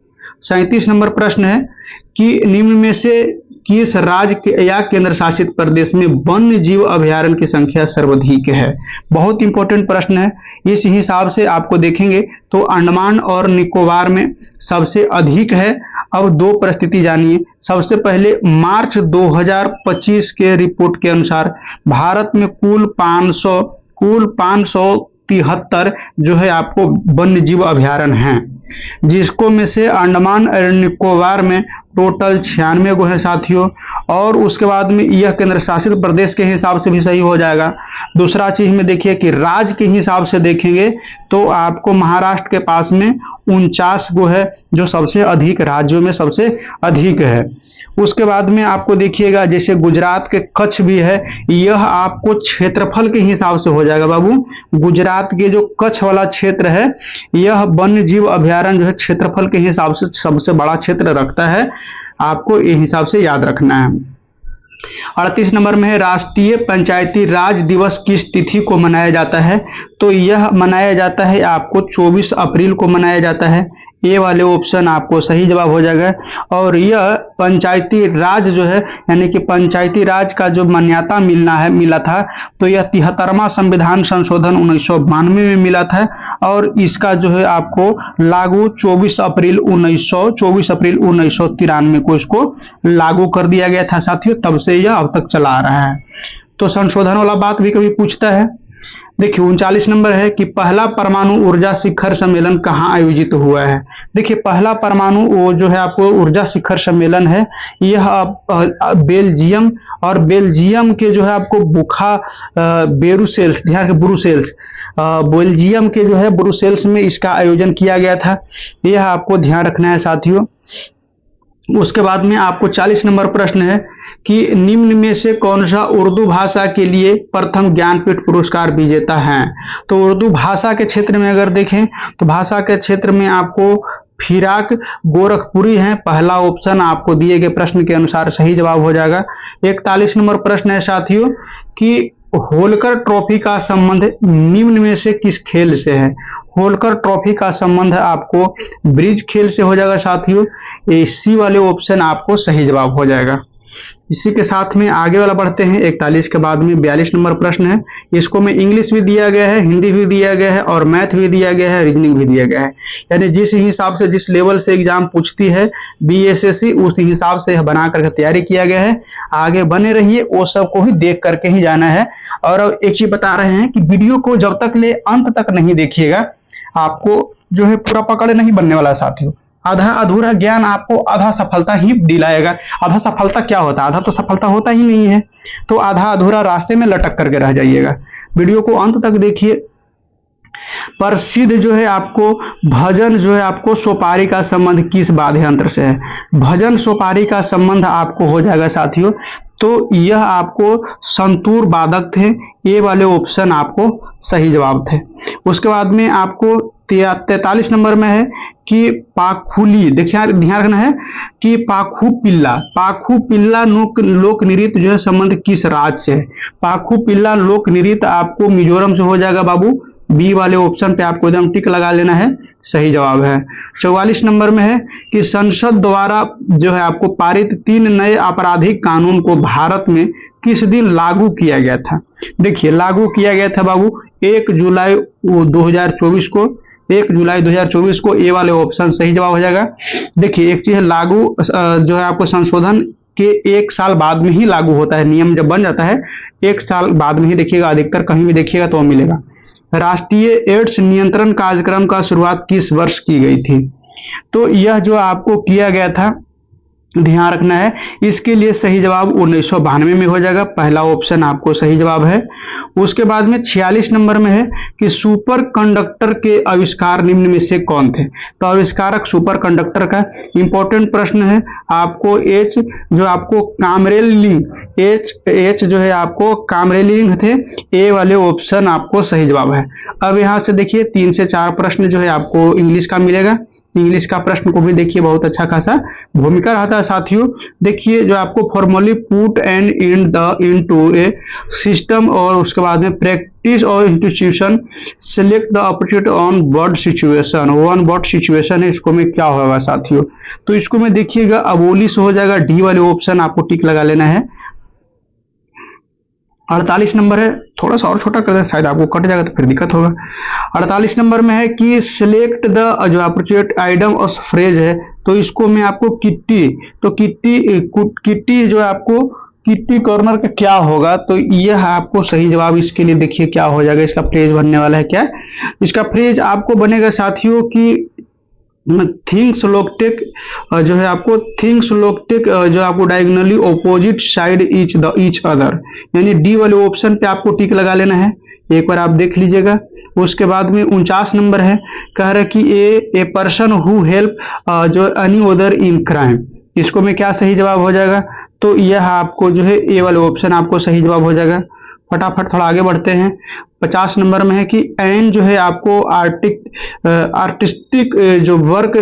Speaker 1: 37 नंबर प्रश्न है कि निम्न में से किस राज्य या केंद्र शासित प्रदेश में वन्य जीव अभयारण्य की संख्या सर्वाधिक है। बहुत इंपॉर्टेंट प्रश्न है। इस हिसाब से आपको देखेंगे तो अंडमान और निकोबार में सबसे अधिक है। अब दो परिस्थिति जानिए। सबसे पहले मार्च 2025 के रिपोर्ट के अनुसार भारत में कुल 573 जो है आपको वन्य जीव अभयारण्य हैं, जिसको में से अंडमान और निकोबार में टोटल 96 गो है साथियों, और उसके बाद में यह केंद्र शासित प्रदेश के हिसाब से भी सही हो जाएगा। दूसरा चीज में देखिए कि राज्य के हिसाब से देखेंगे तो आपको महाराष्ट्र के पास में 49 गो है, जो सबसे अधिक राज्यों में सबसे अधिक है। उसके बाद में आपको देखिएगा जैसे गुजरात के कच्छ भी है, यह आपको क्षेत्रफल के हिसाब से हो जाएगा बाबू। गुजरात के जो कच्छ वाला क्षेत्र है, यह वन्य जीव अभयारण्य जो है क्षेत्रफल के हिसाब से सबसे बड़ा क्षेत्र रखता है, आपको इस हिसाब से याद रखना है। 38 नंबर में है राष्ट्रीय पंचायती राज दिवस किस तिथि को मनाया जाता है? तो यह मनाया जाता है आपको 24 अप्रैल को मनाया जाता है। ये वाले ऑप्शन आपको सही जवाब हो जाएगा। और यह पंचायती राज जो है, यानी कि पंचायती राज का जो मान्यता मिला था, तो यह 73वां संविधान संशोधन 1992 में मिला था, और इसका जो है आपको लागू 24 अप्रैल 1993 को इसको लागू कर दिया गया था साथियों। तब से यह अब तक चला आ रहा है। तो संशोधन वाला बात भी कभी पूछता है। देखिए 39 नंबर है कि पहला परमाणु ऊर्जा शिखर सम्मेलन कहाँ आयोजित हुआ है? देखिए पहला परमाणु वो जो है आपको ऊर्जा शिखर सम्मेलन है, यह बेल्जियम, और बेल्जियम के जो है आपको ब्रुसेल्स, ध्यान रखें ब्रुसेल्स, बेल्जियम के जो है ब्रुसेल्स में इसका आयोजन किया गया था, यह आपको ध्यान रखना है साथियों। उसके बाद में आपको 40 नंबर प्रश्न है कि निम्न में से कौन सा उर्दू भाषा के लिए प्रथम ज्ञानपीठ पुरस्कार विजेता है? तो उर्दू भाषा के क्षेत्र में अगर देखें तो भाषा के क्षेत्र में आपको फिराक गोरखपुरी है, पहला ऑप्शन आपको दिए गए प्रश्न के अनुसार सही जवाब हो जाएगा। 41 नंबर प्रश्न है साथियों कि होलकर ट्रॉफी का संबंध निम्न में से किस खेल से है? होलकर ट्रॉफी का संबंध आपको ब्रिज खेल से हो जाएगा साथियों। सी वाले ऑप्शन आपको सही जवाब हो जाएगा। इसी के साथ में आगे वाला बढ़ते हैं। 41 के बाद में 42 नंबर प्रश्न है, इसको में इंग्लिश भी दिया गया है, हिंदी भी दिया गया है, और मैथ भी दिया गया है, रीजनिंग भी दिया गया है। यानी जिस हिसाब से जिस लेवल से एग्जाम पूछती है बीएसएससी, उस हिसाब से बना करके तैयारी किया गया है। आगे बने रहिए, वो सब को ही देख करके ही जाना है। और एक चीज बता रहे हैं कि वीडियो को जब तक ले अंत तक नहीं देखिएगा, आपको जो है पूरा पकड़ नहीं बनने वाला साथियों। आधा अधूरा ज्ञान आपको आधा सफलता ही दिलाएगा। आधा सफलता क्या होता है? आधा तो सफलता होता ही नहीं है, तो आधा अधूरा रास्ते में लटक करके रह जाइएगा। वीडियो को अंत तक देखिए। प्रसिद्ध जो है आपको भजन जो है आपको सोपारी का संबंध किस वाद्य यंत्र से है? भजन सोपारी का संबंध आपको हो जाएगा साथियों, तो यह आपको संतूर वादक थे। ये वाले ऑप्शन आपको सही जवाब थे। उसके बाद में आपको 43 नंबर में है कि पाखुली, देखिए ध्यान रखना है कि पाखु पिल्ला लोक नृत्य जो है संबंध किस राज्य से है? पाखु पिल्ला लोक नृत्य आपको मिजोरम से हो जाएगा बाबू। बी वाले ऑप्शन पे आपको एकदम टिक लगा लेना है, सही जवाब है। 44 नंबर में है कि संसद द्वारा जो है आपको पारित 3 नए आपराधिक कानून को भारत में किस दिन लागू किया गया था? देखिए लागू किया गया था बाबू 1 जुलाई 2024 को, 1 जुलाई 2024 को। ए वाले ऑप्शन सही जवाब हो जाएगा। देखिए एक चीज है, लागू जो है आपको संशोधन के 1 साल बाद में ही लागू होता है। नियम जब बन जाता है 1 साल बाद में ही देखिएगा, अधिकतर कहीं भी देखिएगा तो मिलेगा। राष्ट्रीय एड्स नियंत्रण कार्यक्रम का शुरुआत किस वर्ष की गई थी? तो यह जो आपको किया गया था, ध्यान रखना है, इसके लिए सही जवाब 1992 में हो जाएगा। पहला ऑप्शन आपको सही जवाब है। उसके बाद में 46 नंबर में है कि सुपर कंडक्टर के आविष्कार निम्न में से कौन थे? तो आविष्कारक सुपर कंडक्टर का इंपॉर्टेंट प्रश्न है आपको। एच जो आपको कामरेलिंग, एच जो है आपको कामरेलिंग थे। ए वाले ऑप्शन आपको सही जवाब है। अब यहां से देखिए 3 से 4 प्रश्न जो है आपको इंग्लिश का मिलेगा। इंग्लिश का प्रश्न को भी देखिए बहुत अच्छा खासा भूमिका रहता है साथियों। देखिए जो आपको formally put and into A system, और उसके बाद में प्रैक्टिस और institution, select the appropriate on word situation. One word situation है, इसको में क्या होगा साथियों? तो इसको में देखिएगा अबोली से हो जाएगा। डी वाले ऑप्शन आपको टिक लगा लेना है। 48 नंबर है, थोड़ा सा और छोटा कर दें, शायद आपको कट जाएगा तो फिर दिक्कत होगा। 48 नंबर में है कि सिलेक्ट द जो अप्रोप्रिएट आइटम और फ्रेज है, तो इसको में आपको किट्टी, तो किट्टी जो है आपको किट्टी कॉर्नर का क्या होगा? तो यह आपको सही जवाब इसके लिए देखिए क्या हो जाएगा। इसका फ्रेज बनने वाला है क्या? इसका फ्रेज आपको बनेगा साथियों कि थिंग्स लोकटेक जो है आपको थिंग्स लोकटेक जो आपको diagonally opposite side each other, यानी डी वाले ऑप्शन पे आपको टिक लगा लेना है। एक बार आप देख लीजिएगा। उसके बाद में 49 नंबर है, कह रहा है कि ए पर्सन हु हेल्प जो एनी अदर इन क्राइम, इसको में क्या सही जवाब हो जाएगा? तो यह आपको जो है ए वाले ऑप्शन आपको सही जवाब हो जाएगा। फटाफट थोड़ा आगे बढ़ते हैं। 50 नंबर में है कि एन जो है आपको आर्टिस्टिक जो वर्क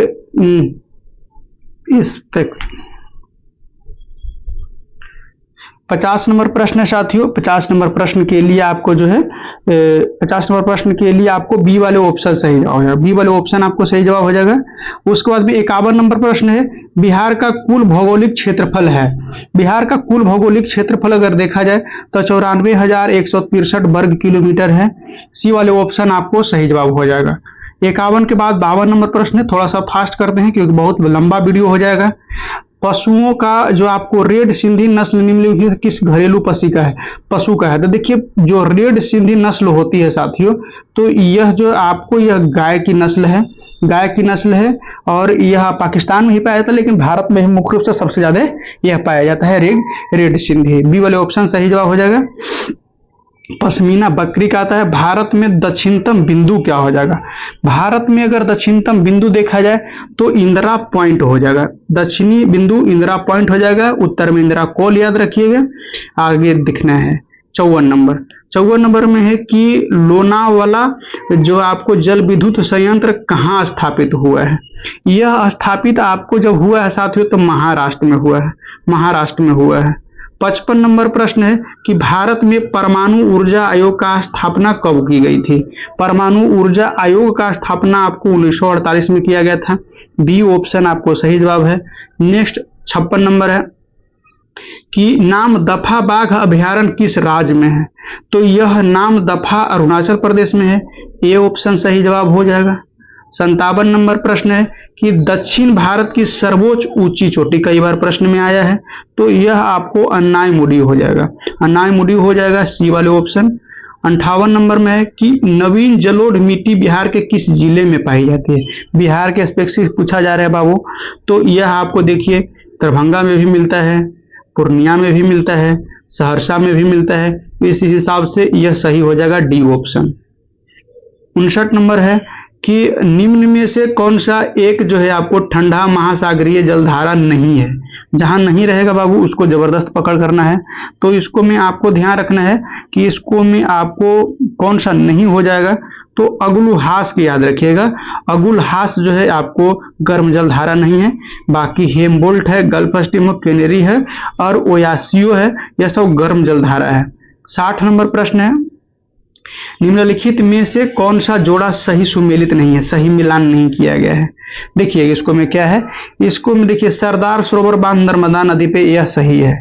Speaker 1: इस 50 नंबर प्रश्न है साथियों। 50 नंबर प्रश्न के लिए आपको जो है 50 नंबर प्रश्न के लिए आपको बी वाले ऑप्शन सही जवाब हो जाएगा। बी वाले ऑप्शन आपको सही जवाब हो जाएगा। उसके बाद में 51 नंबर प्रश्न है, बिहार का कुल भौगोलिक क्षेत्रफल है। बिहार का कुल भौगोलिक क्षेत्रफल अगर देखा जाए तो 94,163 वर्ग किलोमीटर है। सी वाले ऑप्शन आपको सही जवाब हो जाएगा। 51 के बाद 52 नंबर प्रश्न है, थोड़ा सा फास्ट करते हैं क्योंकि बहुत लंबा वीडियो हो जाएगा। पशुओं का जो आपको रेड सिंधी नस्ल निम्नलिखित किस घरेलू पशु का है? तो देखिए, जो रेड सिंधी नस्ल होती है साथियों, तो यह जो आपको यह गाय की नस्ल है, गाय की नस्ल है, और यह पाकिस्तान में ही पाया जाता है, लेकिन भारत में ही मुख्य रूप से सबसे ज्यादा यह पाया जाता है रेड सिंधी। बी वाले ऑप्शन सही जवाब हो जाएगा। पश्मीना बकरी का आता है। भारत में दक्षिणतम बिंदु क्या हो जाएगा? भारत में अगर दक्षिणतम बिंदु देखा जाए तो इंदिरा पॉइंट हो जाएगा। दक्षिणी बिंदु इंदिरा पॉइंट हो जाएगा। उत्तर में इंदिरा कोल याद रखिएगा। आगे दिखना है 54 नंबर में है कि लोनावाला जो आपको जल विद्युत संयंत्र कहाँ स्थापित हुआ है? यह स्थापित आपको जब हुआ है साथियों तो महाराष्ट्र में हुआ है। महाराष्ट्र में हुआ है। 55 नंबर प्रश्न है कि भारत में परमाणु ऊर्जा आयोग का स्थापना कब की गई थी? परमाणु ऊर्जा आयोग का स्थापना आपको 1948 में किया गया था। बी ऑप्शन आपको सही जवाब है। नेक्स्ट 56 नंबर है कि नाम दफा बाघ अभयारण्य किस राज्य में है? तो यह नाम दफा अरुणाचल प्रदेश में है। ए ऑप्शन सही जवाब हो जाएगा। 57 नंबर प्रश्न है कि दक्षिण भारत की सर्वोच्च ऊंची चोटी, कई बार प्रश्न में आया है, तो यह आपको अन्नायमुडी हो जाएगा। अन्नायमुडी हो जाएगा, सी वाले ऑप्शन। 58 नंबर में है कि नवीन जलोढ़ मिट्टी बिहार के किस जिले में पाई जाती है? बिहार के स्पेसिफिक पूछा जा रहा है बाबू, तो यह आपको देखिए दरभंगा में भी मिलता है, पूर्णिया में भी मिलता है, सहरसा में भी मिलता है। इस हिसाब से यह सही हो जाएगा, डी ऑप्शन। 59 नंबर है कि निम्न में से कौन सा एक जो है आपको ठंडा महासागरीय जलधारा नहीं है? जहां नहीं रहेगा बाबू उसको जबरदस्त पकड़ करना है। तो इसको में आपको ध्यान रखना है कि इसको में आपको कौन सा नहीं हो जाएगा, तो अगुलहास की याद रखिएगा। अगुलहास जो है आपको गर्म जलधारा नहीं है। बाकी हेमबोल्ट है, गल्फ स्ट्रीम ऑफ कैनेरी है, और ओयासियो है, यह सब गर्म जलधारा है। 60 नंबर प्रश्न है, निम्नलिखित में से कौन सा जोड़ा सही सुमेलित नहीं है, सही मिलान नहीं किया गया है? देखिए इसको में क्या है, इसको में देखिए सरदार सरोवर बांध नर्मदा नदी पे, यह सही है।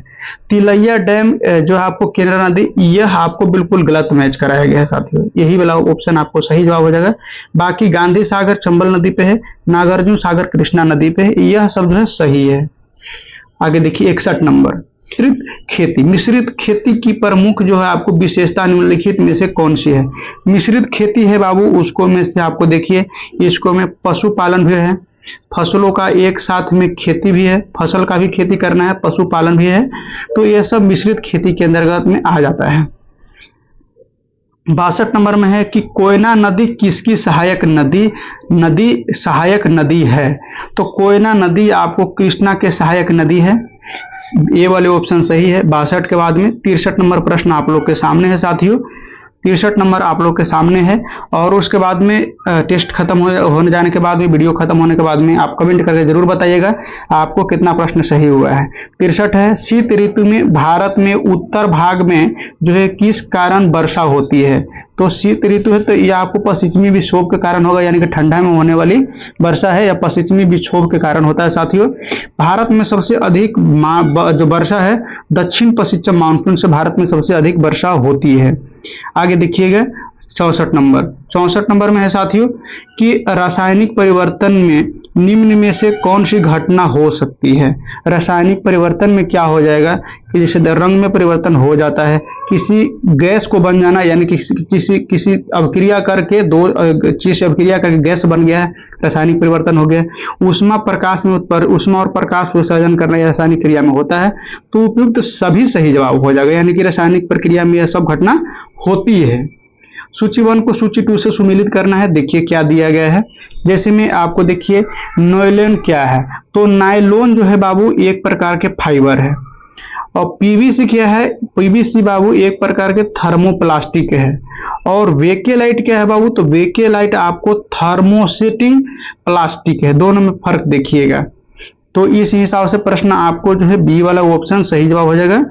Speaker 1: तिलैया डैम जो आपको केंद्रा नदी, यह आपको बिल्कुल गलत मैच कराया गया है साथियों। यही वाला ऑप्शन आपको सही जवाब हो जाएगा। बाकी गांधी सागर चंबल नदी पे है, नागार्जुन सागर कृष्णा नदी पे है, यह सब जो है सही है। आगे देखिए 61 नंबर, मिश्रित खेती। मिश्रित खेती की प्रमुख जो है आपको विशेषता निम्नलिखित में से कौन सी है? मिश्रित खेती है बाबू, उसको में से आपको देखिए, इसको में पशुपालन भी है, फसलों का एक साथ में खेती भी है, फसल का भी खेती करना है, पशुपालन भी है, तो यह सब मिश्रित खेती के अंतर्गत में आ जाता है। 62 नंबर में है कि कोयना नदी किसकी सहायक नदी है? तो कोयना नदी आपको कृष्णा के सहायक नदी है। ये वाले ऑप्शन सही है। 62 के बाद में 63 नंबर प्रश्न आप लोग के सामने है साथियों। 63 नंबर आप लोग के सामने है, और उसके बाद में टेस्ट खत्म होने जाने के बाद में, वीडियो खत्म होने के बाद में आप कमेंट करके जरूर बताइएगा आपको कितना प्रश्न सही हुआ है। 63 है, शीत ऋतु में भारत में उत्तर भाग में जो है किस कारण वर्षा होती है? तो शीत ऋतु है तो यह आपको पश्चिमी विक्षोभ के कारण होगा, यानी कि ठंडा में होने वाली वर्षा है, या पश्चिमी विक्षोभ के कारण होता है साथियों। भारत में सबसे अधिक जो वर्षा है दक्षिण पश्चिम मानसून से भारत में सबसे अधिक वर्षा होती है। आगे देखिएगा 64 नंबर में है साथियों कि रासायनिक परिवर्तन में निम्न में से कौन सी घटना हो सकती है? रासायनिक परिवर्तन में क्या हो जाएगा कि जैसे रंग में परिवर्तन हो जाता है, किसी गैस को बन जाना, यानी कि किसी अभिक्रिया करके दो चीज से अभिक्रिया करके गैस बन गया है, रासायनिक परिवर्तन हो गया। ऊष्मा और प्रकाश उत्सर्जन करना यह रासायनिक क्रिया में होता है। तो उपयुक्त सभी सही जवाब हो जाएगा, यानी कि रासायनिक प्रक्रिया में यह सब घटना होती है। सूची 1 को सूची 2 से सुमेलित करना है। देखिए क्या दिया गया है, जैसे में आपको देखिए नायलॉन क्या है, तो नायलॉन जो है बाबू एक प्रकार के फाइबर है, और पीवीसी क्या है, पीवीसी बाबू एक प्रकार के थर्मोप्लास्टिक है, और वेकेलाइट क्या है बाबू, तो वेकेलाइट आपको थर्मोसेटिंग प्लास्टिक है। दोनों में फर्क देखिएगा। तो इस हिसाब से प्रश्न आपको जो है बी वाला ऑप्शन सही जवाब हो जाएगा।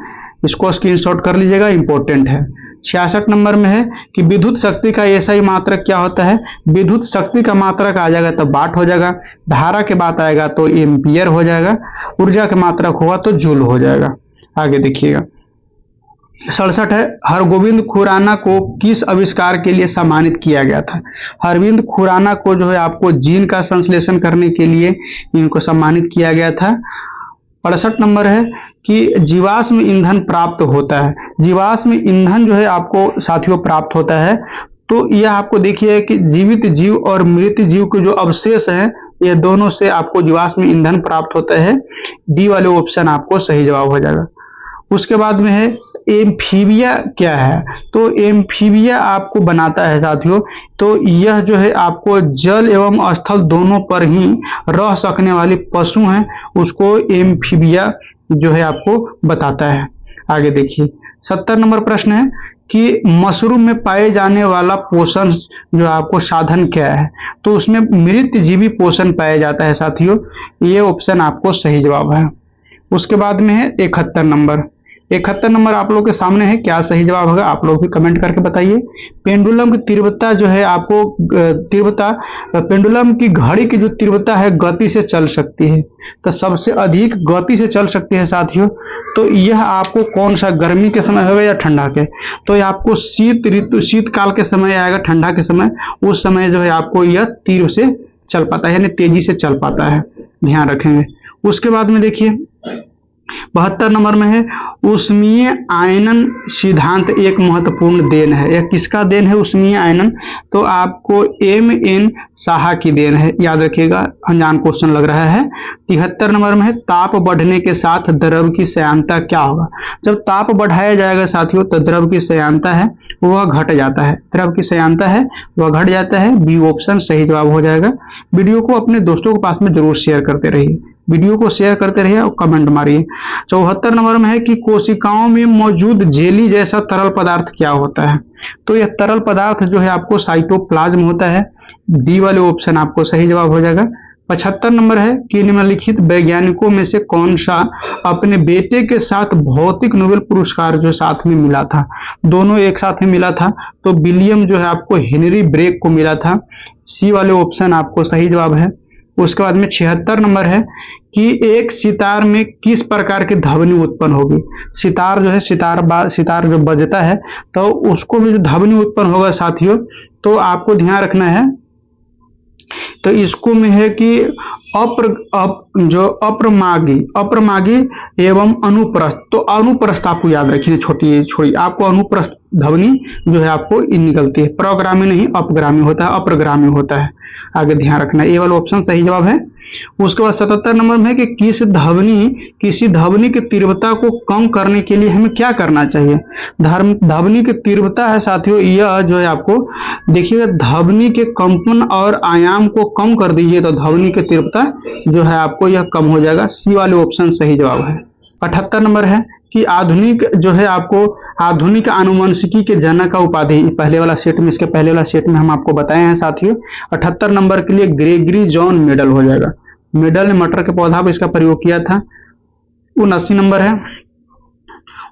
Speaker 1: इसको स्क्रीनशॉट कर लीजिएगा, इंपॉर्टेंट है। 66 नंबर में है कि विद्युत शक्ति का एसआई मात्रक क्या होता है? विद्युत शक्ति का मात्रक आ जाएगा तो वाट हो जाएगा, धारा के बात आएगा तो एम्पियर हो जाएगा, ऊर्जा के मात्रक होगा तो जूल हो जाएगा। आगे देखिएगा 67 है, हरगोविंद खुराना को किस आविष्कार के लिए सम्मानित किया गया था? हरविंद खुराना को जो है आपको जीन का संश्लेषण करने के लिए इनको सम्मानित किया गया था। 68 नंबर है कि जीवाश्म ईंधन प्राप्त होता है। जीवाश्म ईंधन जो है आपको साथियों प्राप्त होता है, तो यह आपको देखिए कि जीवित जीव और मृत जीव के जो अवशेष हैं, ये दोनों से आपको जीवाश्म ईंधन प्राप्त होता है। डी वाले ऑप्शन आपको सही जवाब हो जाएगा। उसके बाद में है एम्फीबिया क्या है? तो एम्फीबिया आपको बनाता है साथियों, तो यह जो है आपको जल एवं स्थल दोनों पर ही रह सकने वाली पशु हैं, उसको एम्फीबिया जो है आपको बताता है। आगे देखिए 70 नंबर प्रश्न है कि मशरूम में पाए जाने वाला पोषण जो आपको साधन क्या है? तो उसमें मृत जीवी पोषण पाया जाता है साथियों, ये ऑप्शन आपको सही जवाब है। उसके बाद में है 71 नंबर। 71 नंबर आप लोग के सामने है, क्या सही जवाब होगा आप लोग भी कमेंट करके बताइए। पेंडुलम की तीव्रता जो है आपको पेंडुलम की घड़ी की जो तीव्रता है गति से चल सकती है, तो सबसे अधिक गति से चल सकती है साथियों। तो यह आपको कौन सा गर्मी के समय होगा या ठंडा के? तो यह आपको शीतकाल के समय आएगा, ठंडा के समय, उस समय जो है आपको यह तीव्र से चल पाता है, यानी तेजी से चल पाता है, ध्यान रखेंगे। उसके बाद में देखिए 72 नंबर में है ऊष्मीय आयनन सिद्धांत एक महत्वपूर्ण देन है। यह किसका देन है ऊष्मीय आयनन? तो आपको M.N. साहा की देन है, याद रखिएगा, अनजान क्वेश्चन लग रहा है। 73 नंबर में है ताप बढ़ने के साथ द्रव की श्यानता क्या होगा? जब ताप बढ़ाया जाएगा साथियों तो द्रव की श्यानता है वह घट जाता है, द्रव की श्यानता है वह घट जाता है। बी ऑप्शन सही जवाब हो जाएगा। वीडियो को अपने दोस्तों के पास में जरूर शेयर करते रहिए, वीडियो को शेयर करते रहिए और कमेंट मारिए। 74 नंबर में है कि कोशिकाओं में मौजूद जेली जैसा तरल पदार्थ क्या होता है? तो यह तरल पदार्थ जो है आपको साइटोप्लाज्म होता है। डी वाले ऑप्शन आपको सही जवाब हो जाएगा। 75 नंबर है कि निम्नलिखित वैज्ञानिकों में से कौन सा अपने बेटे के साथ भौतिक नोबेल पुरस्कार जो साथ में मिला था? दोनों एक साथ में मिला था, तो विलियम जो है आपको हेनरी ब्रेक को मिला था। सी वाले ऑप्शन आपको सही जवाब है। उसके बाद में 76 नंबर है कि एक सितार में किस प्रकार की ध्वनि उत्पन्न होगी? सितार जो है सितार जो बजता है तो उसको भी जो ध्वनि उत्पन्न होगा साथियों, तो आपको ध्यान रखना है। तो इसको में है कि अप्रमागी एवं अनुप्रस्थ। तो अनुप्रस्थ आपको याद रखिए, छोटी आपको अनुप्रस्थ ध्वनि जो है आपको निकलती है, प्रग्रामी नहीं अपग्रामी होता है, अप्रग्रामी होता है। आगे ध्यान रखना, ए वाला ऑप्शन सही जवाब है। उसके बाद 77 नंबर में है कि किसी ध्वनि की तीव्रता को कम करने के लिए हमें क्या करना चाहिए? ध्वनि की तीव्रता है साथियों, यह जो है आपको देखिएगा, ध्वनि के कंपन और आयाम को कम कर दीजिए तो ध्वनि की तीव्रता जो है आपको यह कम हो जाएगा। सी वाले ऑप्शन सही जवाब है। 78 नंबर है कि आधुनिक जो है आपको आधुनिक आनुवंशिकी के जनक का उपाधि पहले वाला सेट में, इसके पहले वाला सेट में हम आपको बताए हैं साथियों। 78 नंबर के लिए ग्रेगरी जॉन मेडल हो जाएगा। मेडल ने मटर के पौधा पर इसका प्रयोग किया था। 79 नंबर है,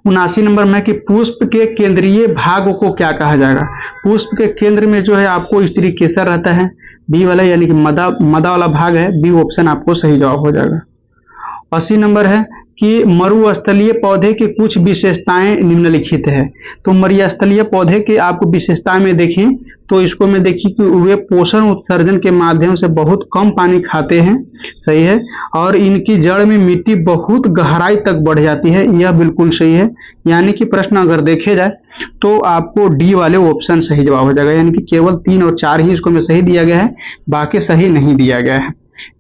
Speaker 1: 79 नंबर में कि पुष्प के केंद्रीय भाग को क्या कहा जाएगा? पुष्प के केंद्र में जो है आपको स्त्री केसर रहता है, बी वाला यानी कि मदा वाला भाग है। बी ऑप्शन आपको सही जवाब हो जाएगा। 80 नंबर है कि मरुस्थलीय पौधे की कुछ विशेषताएं निम्नलिखित है। तो मरुस्थलीय पौधे के आपको विशेषताएं में देखें तो इसको में देखिए कि वे पोषण उत्सर्जन के माध्यम से बहुत कम पानी खाते हैं, सही है, और इनकी जड़ में मिट्टी बहुत गहराई तक बढ़ जाती है, यह बिल्कुल सही है। यानी कि प्रश्न अगर देखे जाए तो आपको डी वाले ऑप्शन सही जवाब हो जाएगा, यानी कि केवल 3 और 4 ही इसको में सही दिया गया है, बाकी सही नहीं दिया गया है।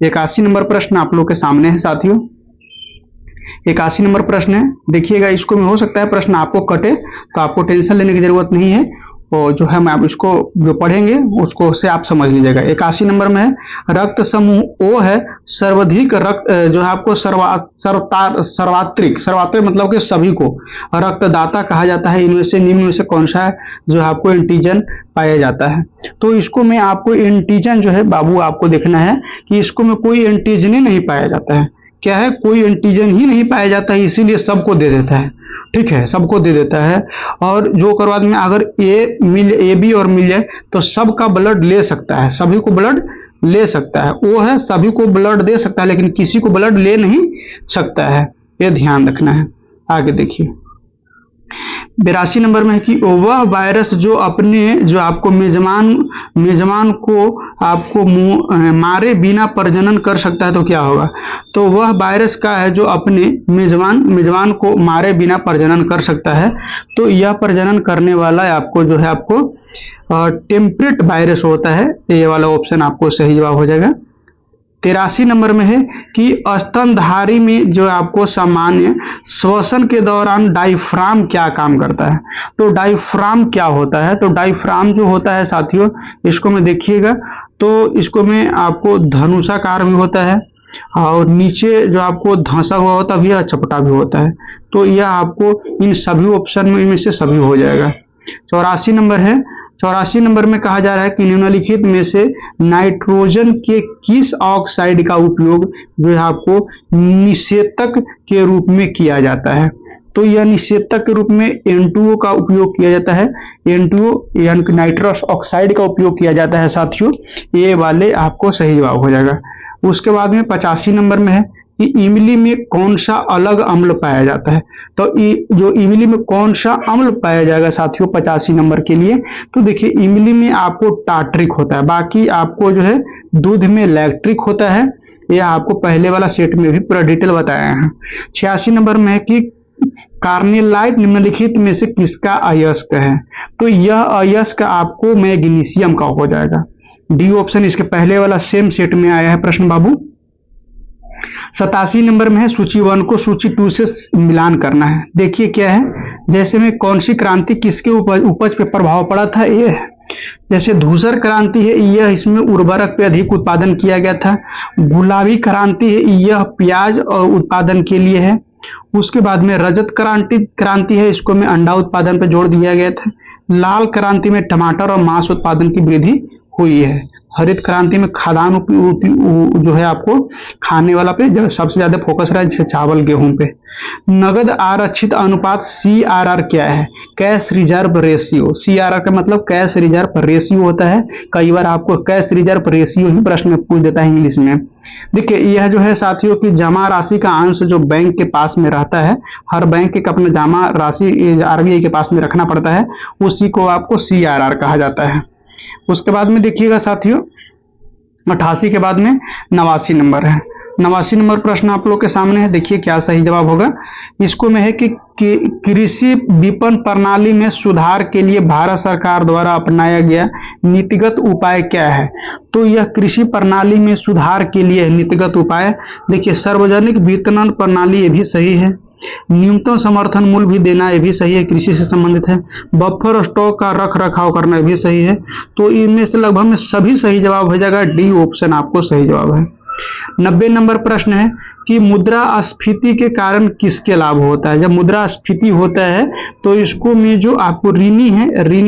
Speaker 1: 81 नंबर प्रश्न आप लोग के सामने है साथियों। 81 नंबर प्रश्न है, देखिएगा इसको में हो सकता है प्रश्न आपको कटे, तो आपको टेंशन लेने की जरूरत नहीं है, और जो है मैं इसको जो पढ़ेंगे उसको से आप समझ लीजिएगा। 81 नंबर में है रक्त समूह ओ है सर्वाधिक रक्त जो है आपको सर्वात्रिक मतलब कि सभी को रक्तदाता कहा जाता है। इनमें से निम्न में से कौन सा है जो आपको एंटीजन पाया जाता है। तो इसको में आपको एंटीजन जो है बाबू आपको देखना है कि इसको में कोई एंटीजन ही नहीं पाया जाता है। क्या है, कोई एंटीजन ही नहीं पाया जाता है, इसीलिए सबको दे देता है, ठीक है, सबको दे देता है। और जो करवाद में अगर ए बी और मिल जाए तो सबका ब्लड ले सकता है, सभी को ब्लड ले सकता है। वो है सभी को ब्लड दे सकता है लेकिन किसी को ब्लड ले नहीं सकता है, ये ध्यान रखना है। आगे देखिए 82 नंबर में है कि वह वायरस जो आपको मेजबान को आपको मारे बिना प्रजनन कर सकता है, तो क्या होगा। तो वह वायरस का है जो अपने मेजबान को मारे बिना प्रजनन कर सकता है। तो यह प्रजनन करने वाला आपको जो है आपको टेम्परेट वायरस होता है, ये वाला ऑप्शन आपको सही जवाब हो जाएगा। 83 नंबर में है कि स्तनधारी में जो आपको सामान्य श्वसन के दौरान डायफ्राम क्या काम करता है। तो डायफ्राम क्या होता है, तो डायफ्राम जो होता है साथियों इसको में देखिएगा तो इसको में आपको धनुषाकार भी होता है और नीचे जो आपको धंसा हुआ होता भी है, चपटा भी होता है। तो यह आपको इन सभी ऑप्शन में से सभी हो जाएगा। 84 नंबर है, 84 नंबर में कहा जा रहा है कि निम्नलिखित में से नाइट्रोजन के किस ऑक्साइड का उपयोग जो है आपको निषेधक के रूप में किया जाता है। तो यह निषेधक के रूप में N2O का उपयोग किया जाता है, N2O यानी कि नाइट्रस ऑक्साइड का उपयोग किया जाता है साथियों, ये वाले आपको सही जवाब हो जाएगा। उसके बाद में 85 नंबर में है कि इमली में कौन सा अलग अम्ल पाया जाता है। तो जो इमली में कौन सा अम्ल पाया जाएगा साथियों 85 नंबर के लिए, तो देखिए इमली में आपको टार्ट्रिक होता है, बाकी आपको जो है दूध में लैक्ट्रिक होता है, यह आपको पहले वाला सेट में भी पूरा डिटेल बताया है। 86 नंबर में है कि कार्नेलाइट निम्नलिखित में से किसका अयस्क है। तो यह अयस्क आपको मैग्नीशियम का हो जाएगा, डी ऑप्शन इसके पहले वाला सेम सेट में आया है प्रश्न बाबू। 87 नंबर में है सूची 1 को सूची 2 से मिलान करना है। देखिए क्या है, जैसे में कौन सी क्रांति किसके उपज पे प्रभाव पड़ा था, ये है। जैसे धूसर क्रांति है, यह इसमें उर्वरक पे अधिक उत्पादन किया गया था। गुलाबी क्रांति है, यह प्याज और उत्पादन के लिए है। उसके बाद में रजत क्रांति है, इसको में अंडा उत्पादन पे जोर दिया गया था। लाल क्रांति में टमाटर और मांस उत्पादन की वृद्धि हुई है। हरित क्रांति में खाद्यान्न जो है आपको खाने वाला पे जो सबसे ज्यादा फोकस रहा है, जैसे चावल गेहूं पे। नगद आरक्षित अनुपात CRR क्या है, कैश रिजर्व रेशियो। CRR का मतलब कैश रिजर्व रेशियो होता है, कई बार आपको कैश रिजर्व रेशियो ही प्रश्न में पूछ देता है इंग्लिश में। देखिए यह जो है साथियों की जमा राशि का अंश जो बैंक के पास में रहता है, हर बैंक के अपने जमा राशि RBI के पास में रखना पड़ता है, उसी को आपको CRR कहा जाता है। उसके बाद में देखिएगा साथियों 88 के बाद में 89 नंबर है। 89 नंबर प्रश्न आप लोग के सामने है, देखिए क्या सही जवाब होगा। इसको में है कि कृषि विपणन प्रणाली में सुधार के लिए भारत सरकार द्वारा अपनाया गया नीतिगत उपाय क्या है। तो यह कृषि प्रणाली में सुधार के लिए नीतिगत उपाय, देखिए सार्वजनिक वितरण प्रणाली, ये भी सही है। न्यूनतम समर्थन मूल्य भी देना, ये भी सही है, कृषि से संबंधित है। बफर स्टॉक का रख रखाव करना, ये भी सही है। तो इनमें से लगभग में सभी सही जवाब हो जाएगा, डी ऑप्शन आपको सही जवाब है। 90 नंबर प्रश्न है कि मुद्रास्फीति के कारण किसके लाभ होता है। जब मुद्रास्फीति होता है तो इसको में जो आपको ऋणी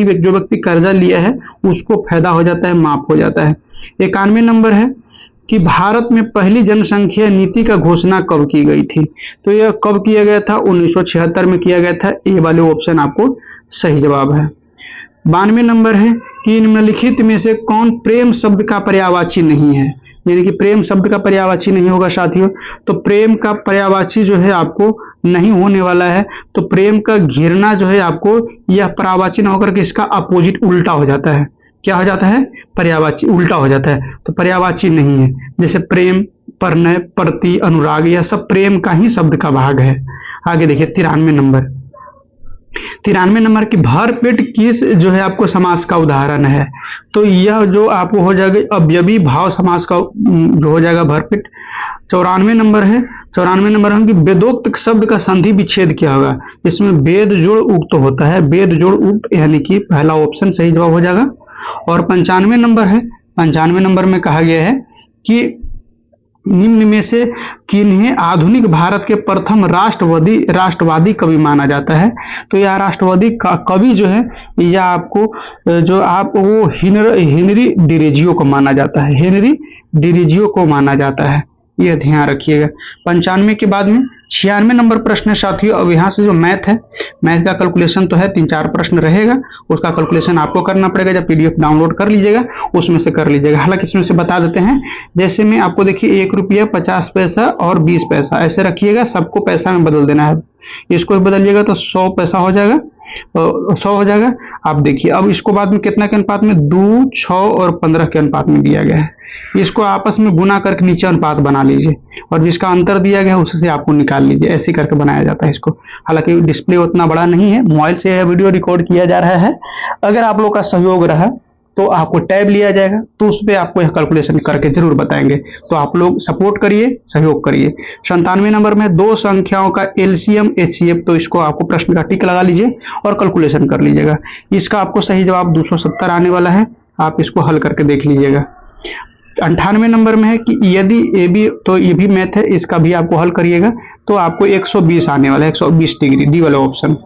Speaker 1: जो व्यक्ति कर्जा लिया है उसको फायदा हो जाता है, माफ हो जाता है। 91 नंबर है कि भारत में पहली जनसंख्या नीति का घोषणा कब की गई थी। तो यह कब किया गया था, 1976 में किया गया था, ये वाले ऑप्शन आपको सही जवाब है। 92 नंबर है कि निम्नलिखित में से कौन प्रेम शब्द का पर्यायवाची नहीं है। यानी कि प्रेम शब्द का पर्यायवाची नहीं होगा साथियों। तो प्रेम का पर्यायवाची जो है आपको नहीं होने वाला है। तो प्रेम का घिरना जो है आपको यह पर्यायवाची ना होकर के इसका अपोजिट उल्टा हो जाता है। क्या हो जाता है? पर्यायवाची उल्टा हो जाता है। तो पर्यायवाची नहीं है। जैसे प्रेम, प्रणय, प्रति, अनुराग, यह सब प्रेम का ही शब्द का भाग है। आगे देखिए 93 नंबर। 93 नंबर की भरपेट किस जो है आपको समास का उदाहरण है? तो यह जो आपको हो जाएगा अवयवी भाव समास का जो हो जाएगा भरपेट। 94 नंबर है। 94 नंबर है कि वेदोक्त शब्द का संधि विच्छेद क्या होगा? इसमें वेद जोड़ उक्त होता है। वेद जोड़ उक्त यानी कि पहला ऑप्शन सही जवाब हो जाएगा। और 95 नंबर है। 95 नंबर में कहा गया है कि निम्न में से किन्हें आधुनिक भारत के प्रथम राष्ट्रवादी कवि माना जाता है? तो यह राष्ट्रवादी कवि जो है यह आपको जो आप वो हेनरी डिरेजियो को माना जाता है। हेनरी डिरेजियो को माना जाता है, यह ध्यान रखिएगा। 95 के बाद में 96 नंबर प्रश्न है साथियों। अब यहाँ से जो मैथ है, मैथ का कैलकुलेशन तो है, 3-4 प्रश्न रहेगा, उसका कैलकुलेशन आपको करना पड़ेगा। जब पीडीएफ डाउनलोड कर लीजिएगा उसमें से कर लीजिएगा। हालांकि इसमें से बता देते हैं, जैसे में आपको देखिए 1 रुपया 50 पैसा और 20 पैसा ऐसे रखिएगा, सबको पैसा में बदल देना है। इसको बदलिएगा तो 100 पैसा हो जाएगा, 100 हो जाएगा। आप देखिए अब इसको बाद में कितना के अनुपात में? 2, 6 और 15 के अनुपात में दिया गया है। इसको आपस में गुना करके नीचे अनुपात बना लीजिए और जिसका अंतर दिया गया है उससे आपको निकाल लीजिए। ऐसे करके बनाया जाता है इसको। हालांकि डिस्प्ले उतना बड़ा नहीं है, मोबाइल से यह वीडियो रिकॉर्ड किया जा रहा है। अगर आप लोग का सहयोग रहा तो आपको टैब लिया जाएगा, तो उस पर आपको यह कैलकुलेशन करके जरूर बताएंगे। तो आप लोग सपोर्ट करिए, सहयोग करिए। 97 नंबर में दो संख्याओं का एलसीएम HCF, तो इसको आपको प्रश्न का टिक लगा लीजिए और कैलकुलेशन कर लीजिएगा। इसका आपको सही जवाब 270 आने वाला है। आप इसको हल करके देख लीजिएगा। 98 नंबर में है कि यदि ए बी, तो ये भी मैथ है, इसका भी आपको हल करिएगा तो आपको 120 आने वाला है, 120 डिग्री, डी वाला ऑप्शन।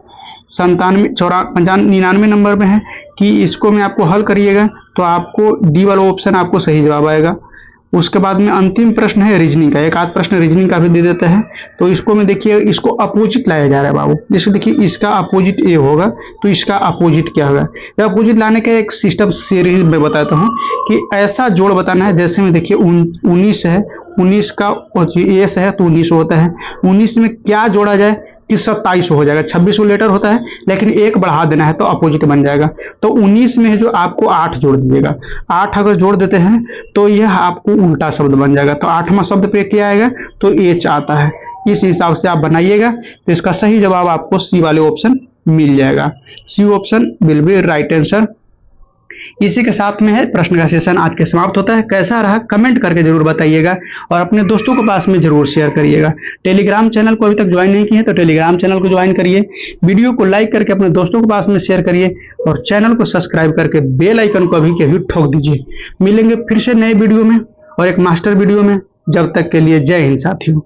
Speaker 1: 99 नंबर में है कि इसको में आपको हल करिएगा तो आपको डी वाला ऑप्शन आपको सही जवाब आएगा। उसके बाद में अंतिम प्रश्न है रीजनिंग का, एक आध प्रश्न रीजनिंग का भी दे देते हैं। तो इसको में देखिए, इसको अपोजिट लाया जा रहा है बाबू। जैसे देखिए इसका अपोजिट ए होगा तो इसका अपोजिट क्या होगा? ये अपोजिट लाने का एक सिस्टम सीरीज में बताता हूँ कि ऐसा जोड़ बताना है। जैसे में देखिए 19 है, 19 का एस है तो 19 होता है। 19 में क्या जोड़ा जाए कि 27 हो जाएगा। 26 लेटर होता है लेकिन एक बढ़ा देना है तो अपोजिट बन जाएगा। तो 19 में जो आपको 8 जोड़ दीजिएगा, 8 अगर जोड़ देते हैं तो यह आपको उल्टा शब्द बन जाएगा। तो 8वां शब्द पे क्या आएगा? तो एच आता है। इस हिसाब से आप बनाइएगा तो इसका सही जवाब आपको सी वाले ऑप्शन मिल जाएगा। C option will be right answer. इसी के साथ में है प्रश्न का सेशन आज के समाप्त होता है। कैसा रहा कमेंट करके जरूर बताइएगा और अपने दोस्तों के पास में जरूर शेयर करिएगा। टेलीग्राम चैनल को अभी तक ज्वाइन नहीं किए हैं तो टेलीग्राम चैनल को ज्वाइन करिए, वीडियो को लाइक करके अपने दोस्तों के पास में शेयर करिए और चैनल को सब्सक्राइब करके बेल आइकन को अभी के अभी ठोक दीजिए। मिलेंगे फिर से नए वीडियो में और एक मास्टर वीडियो में। जब तक के लिए जय हिंद साथियों।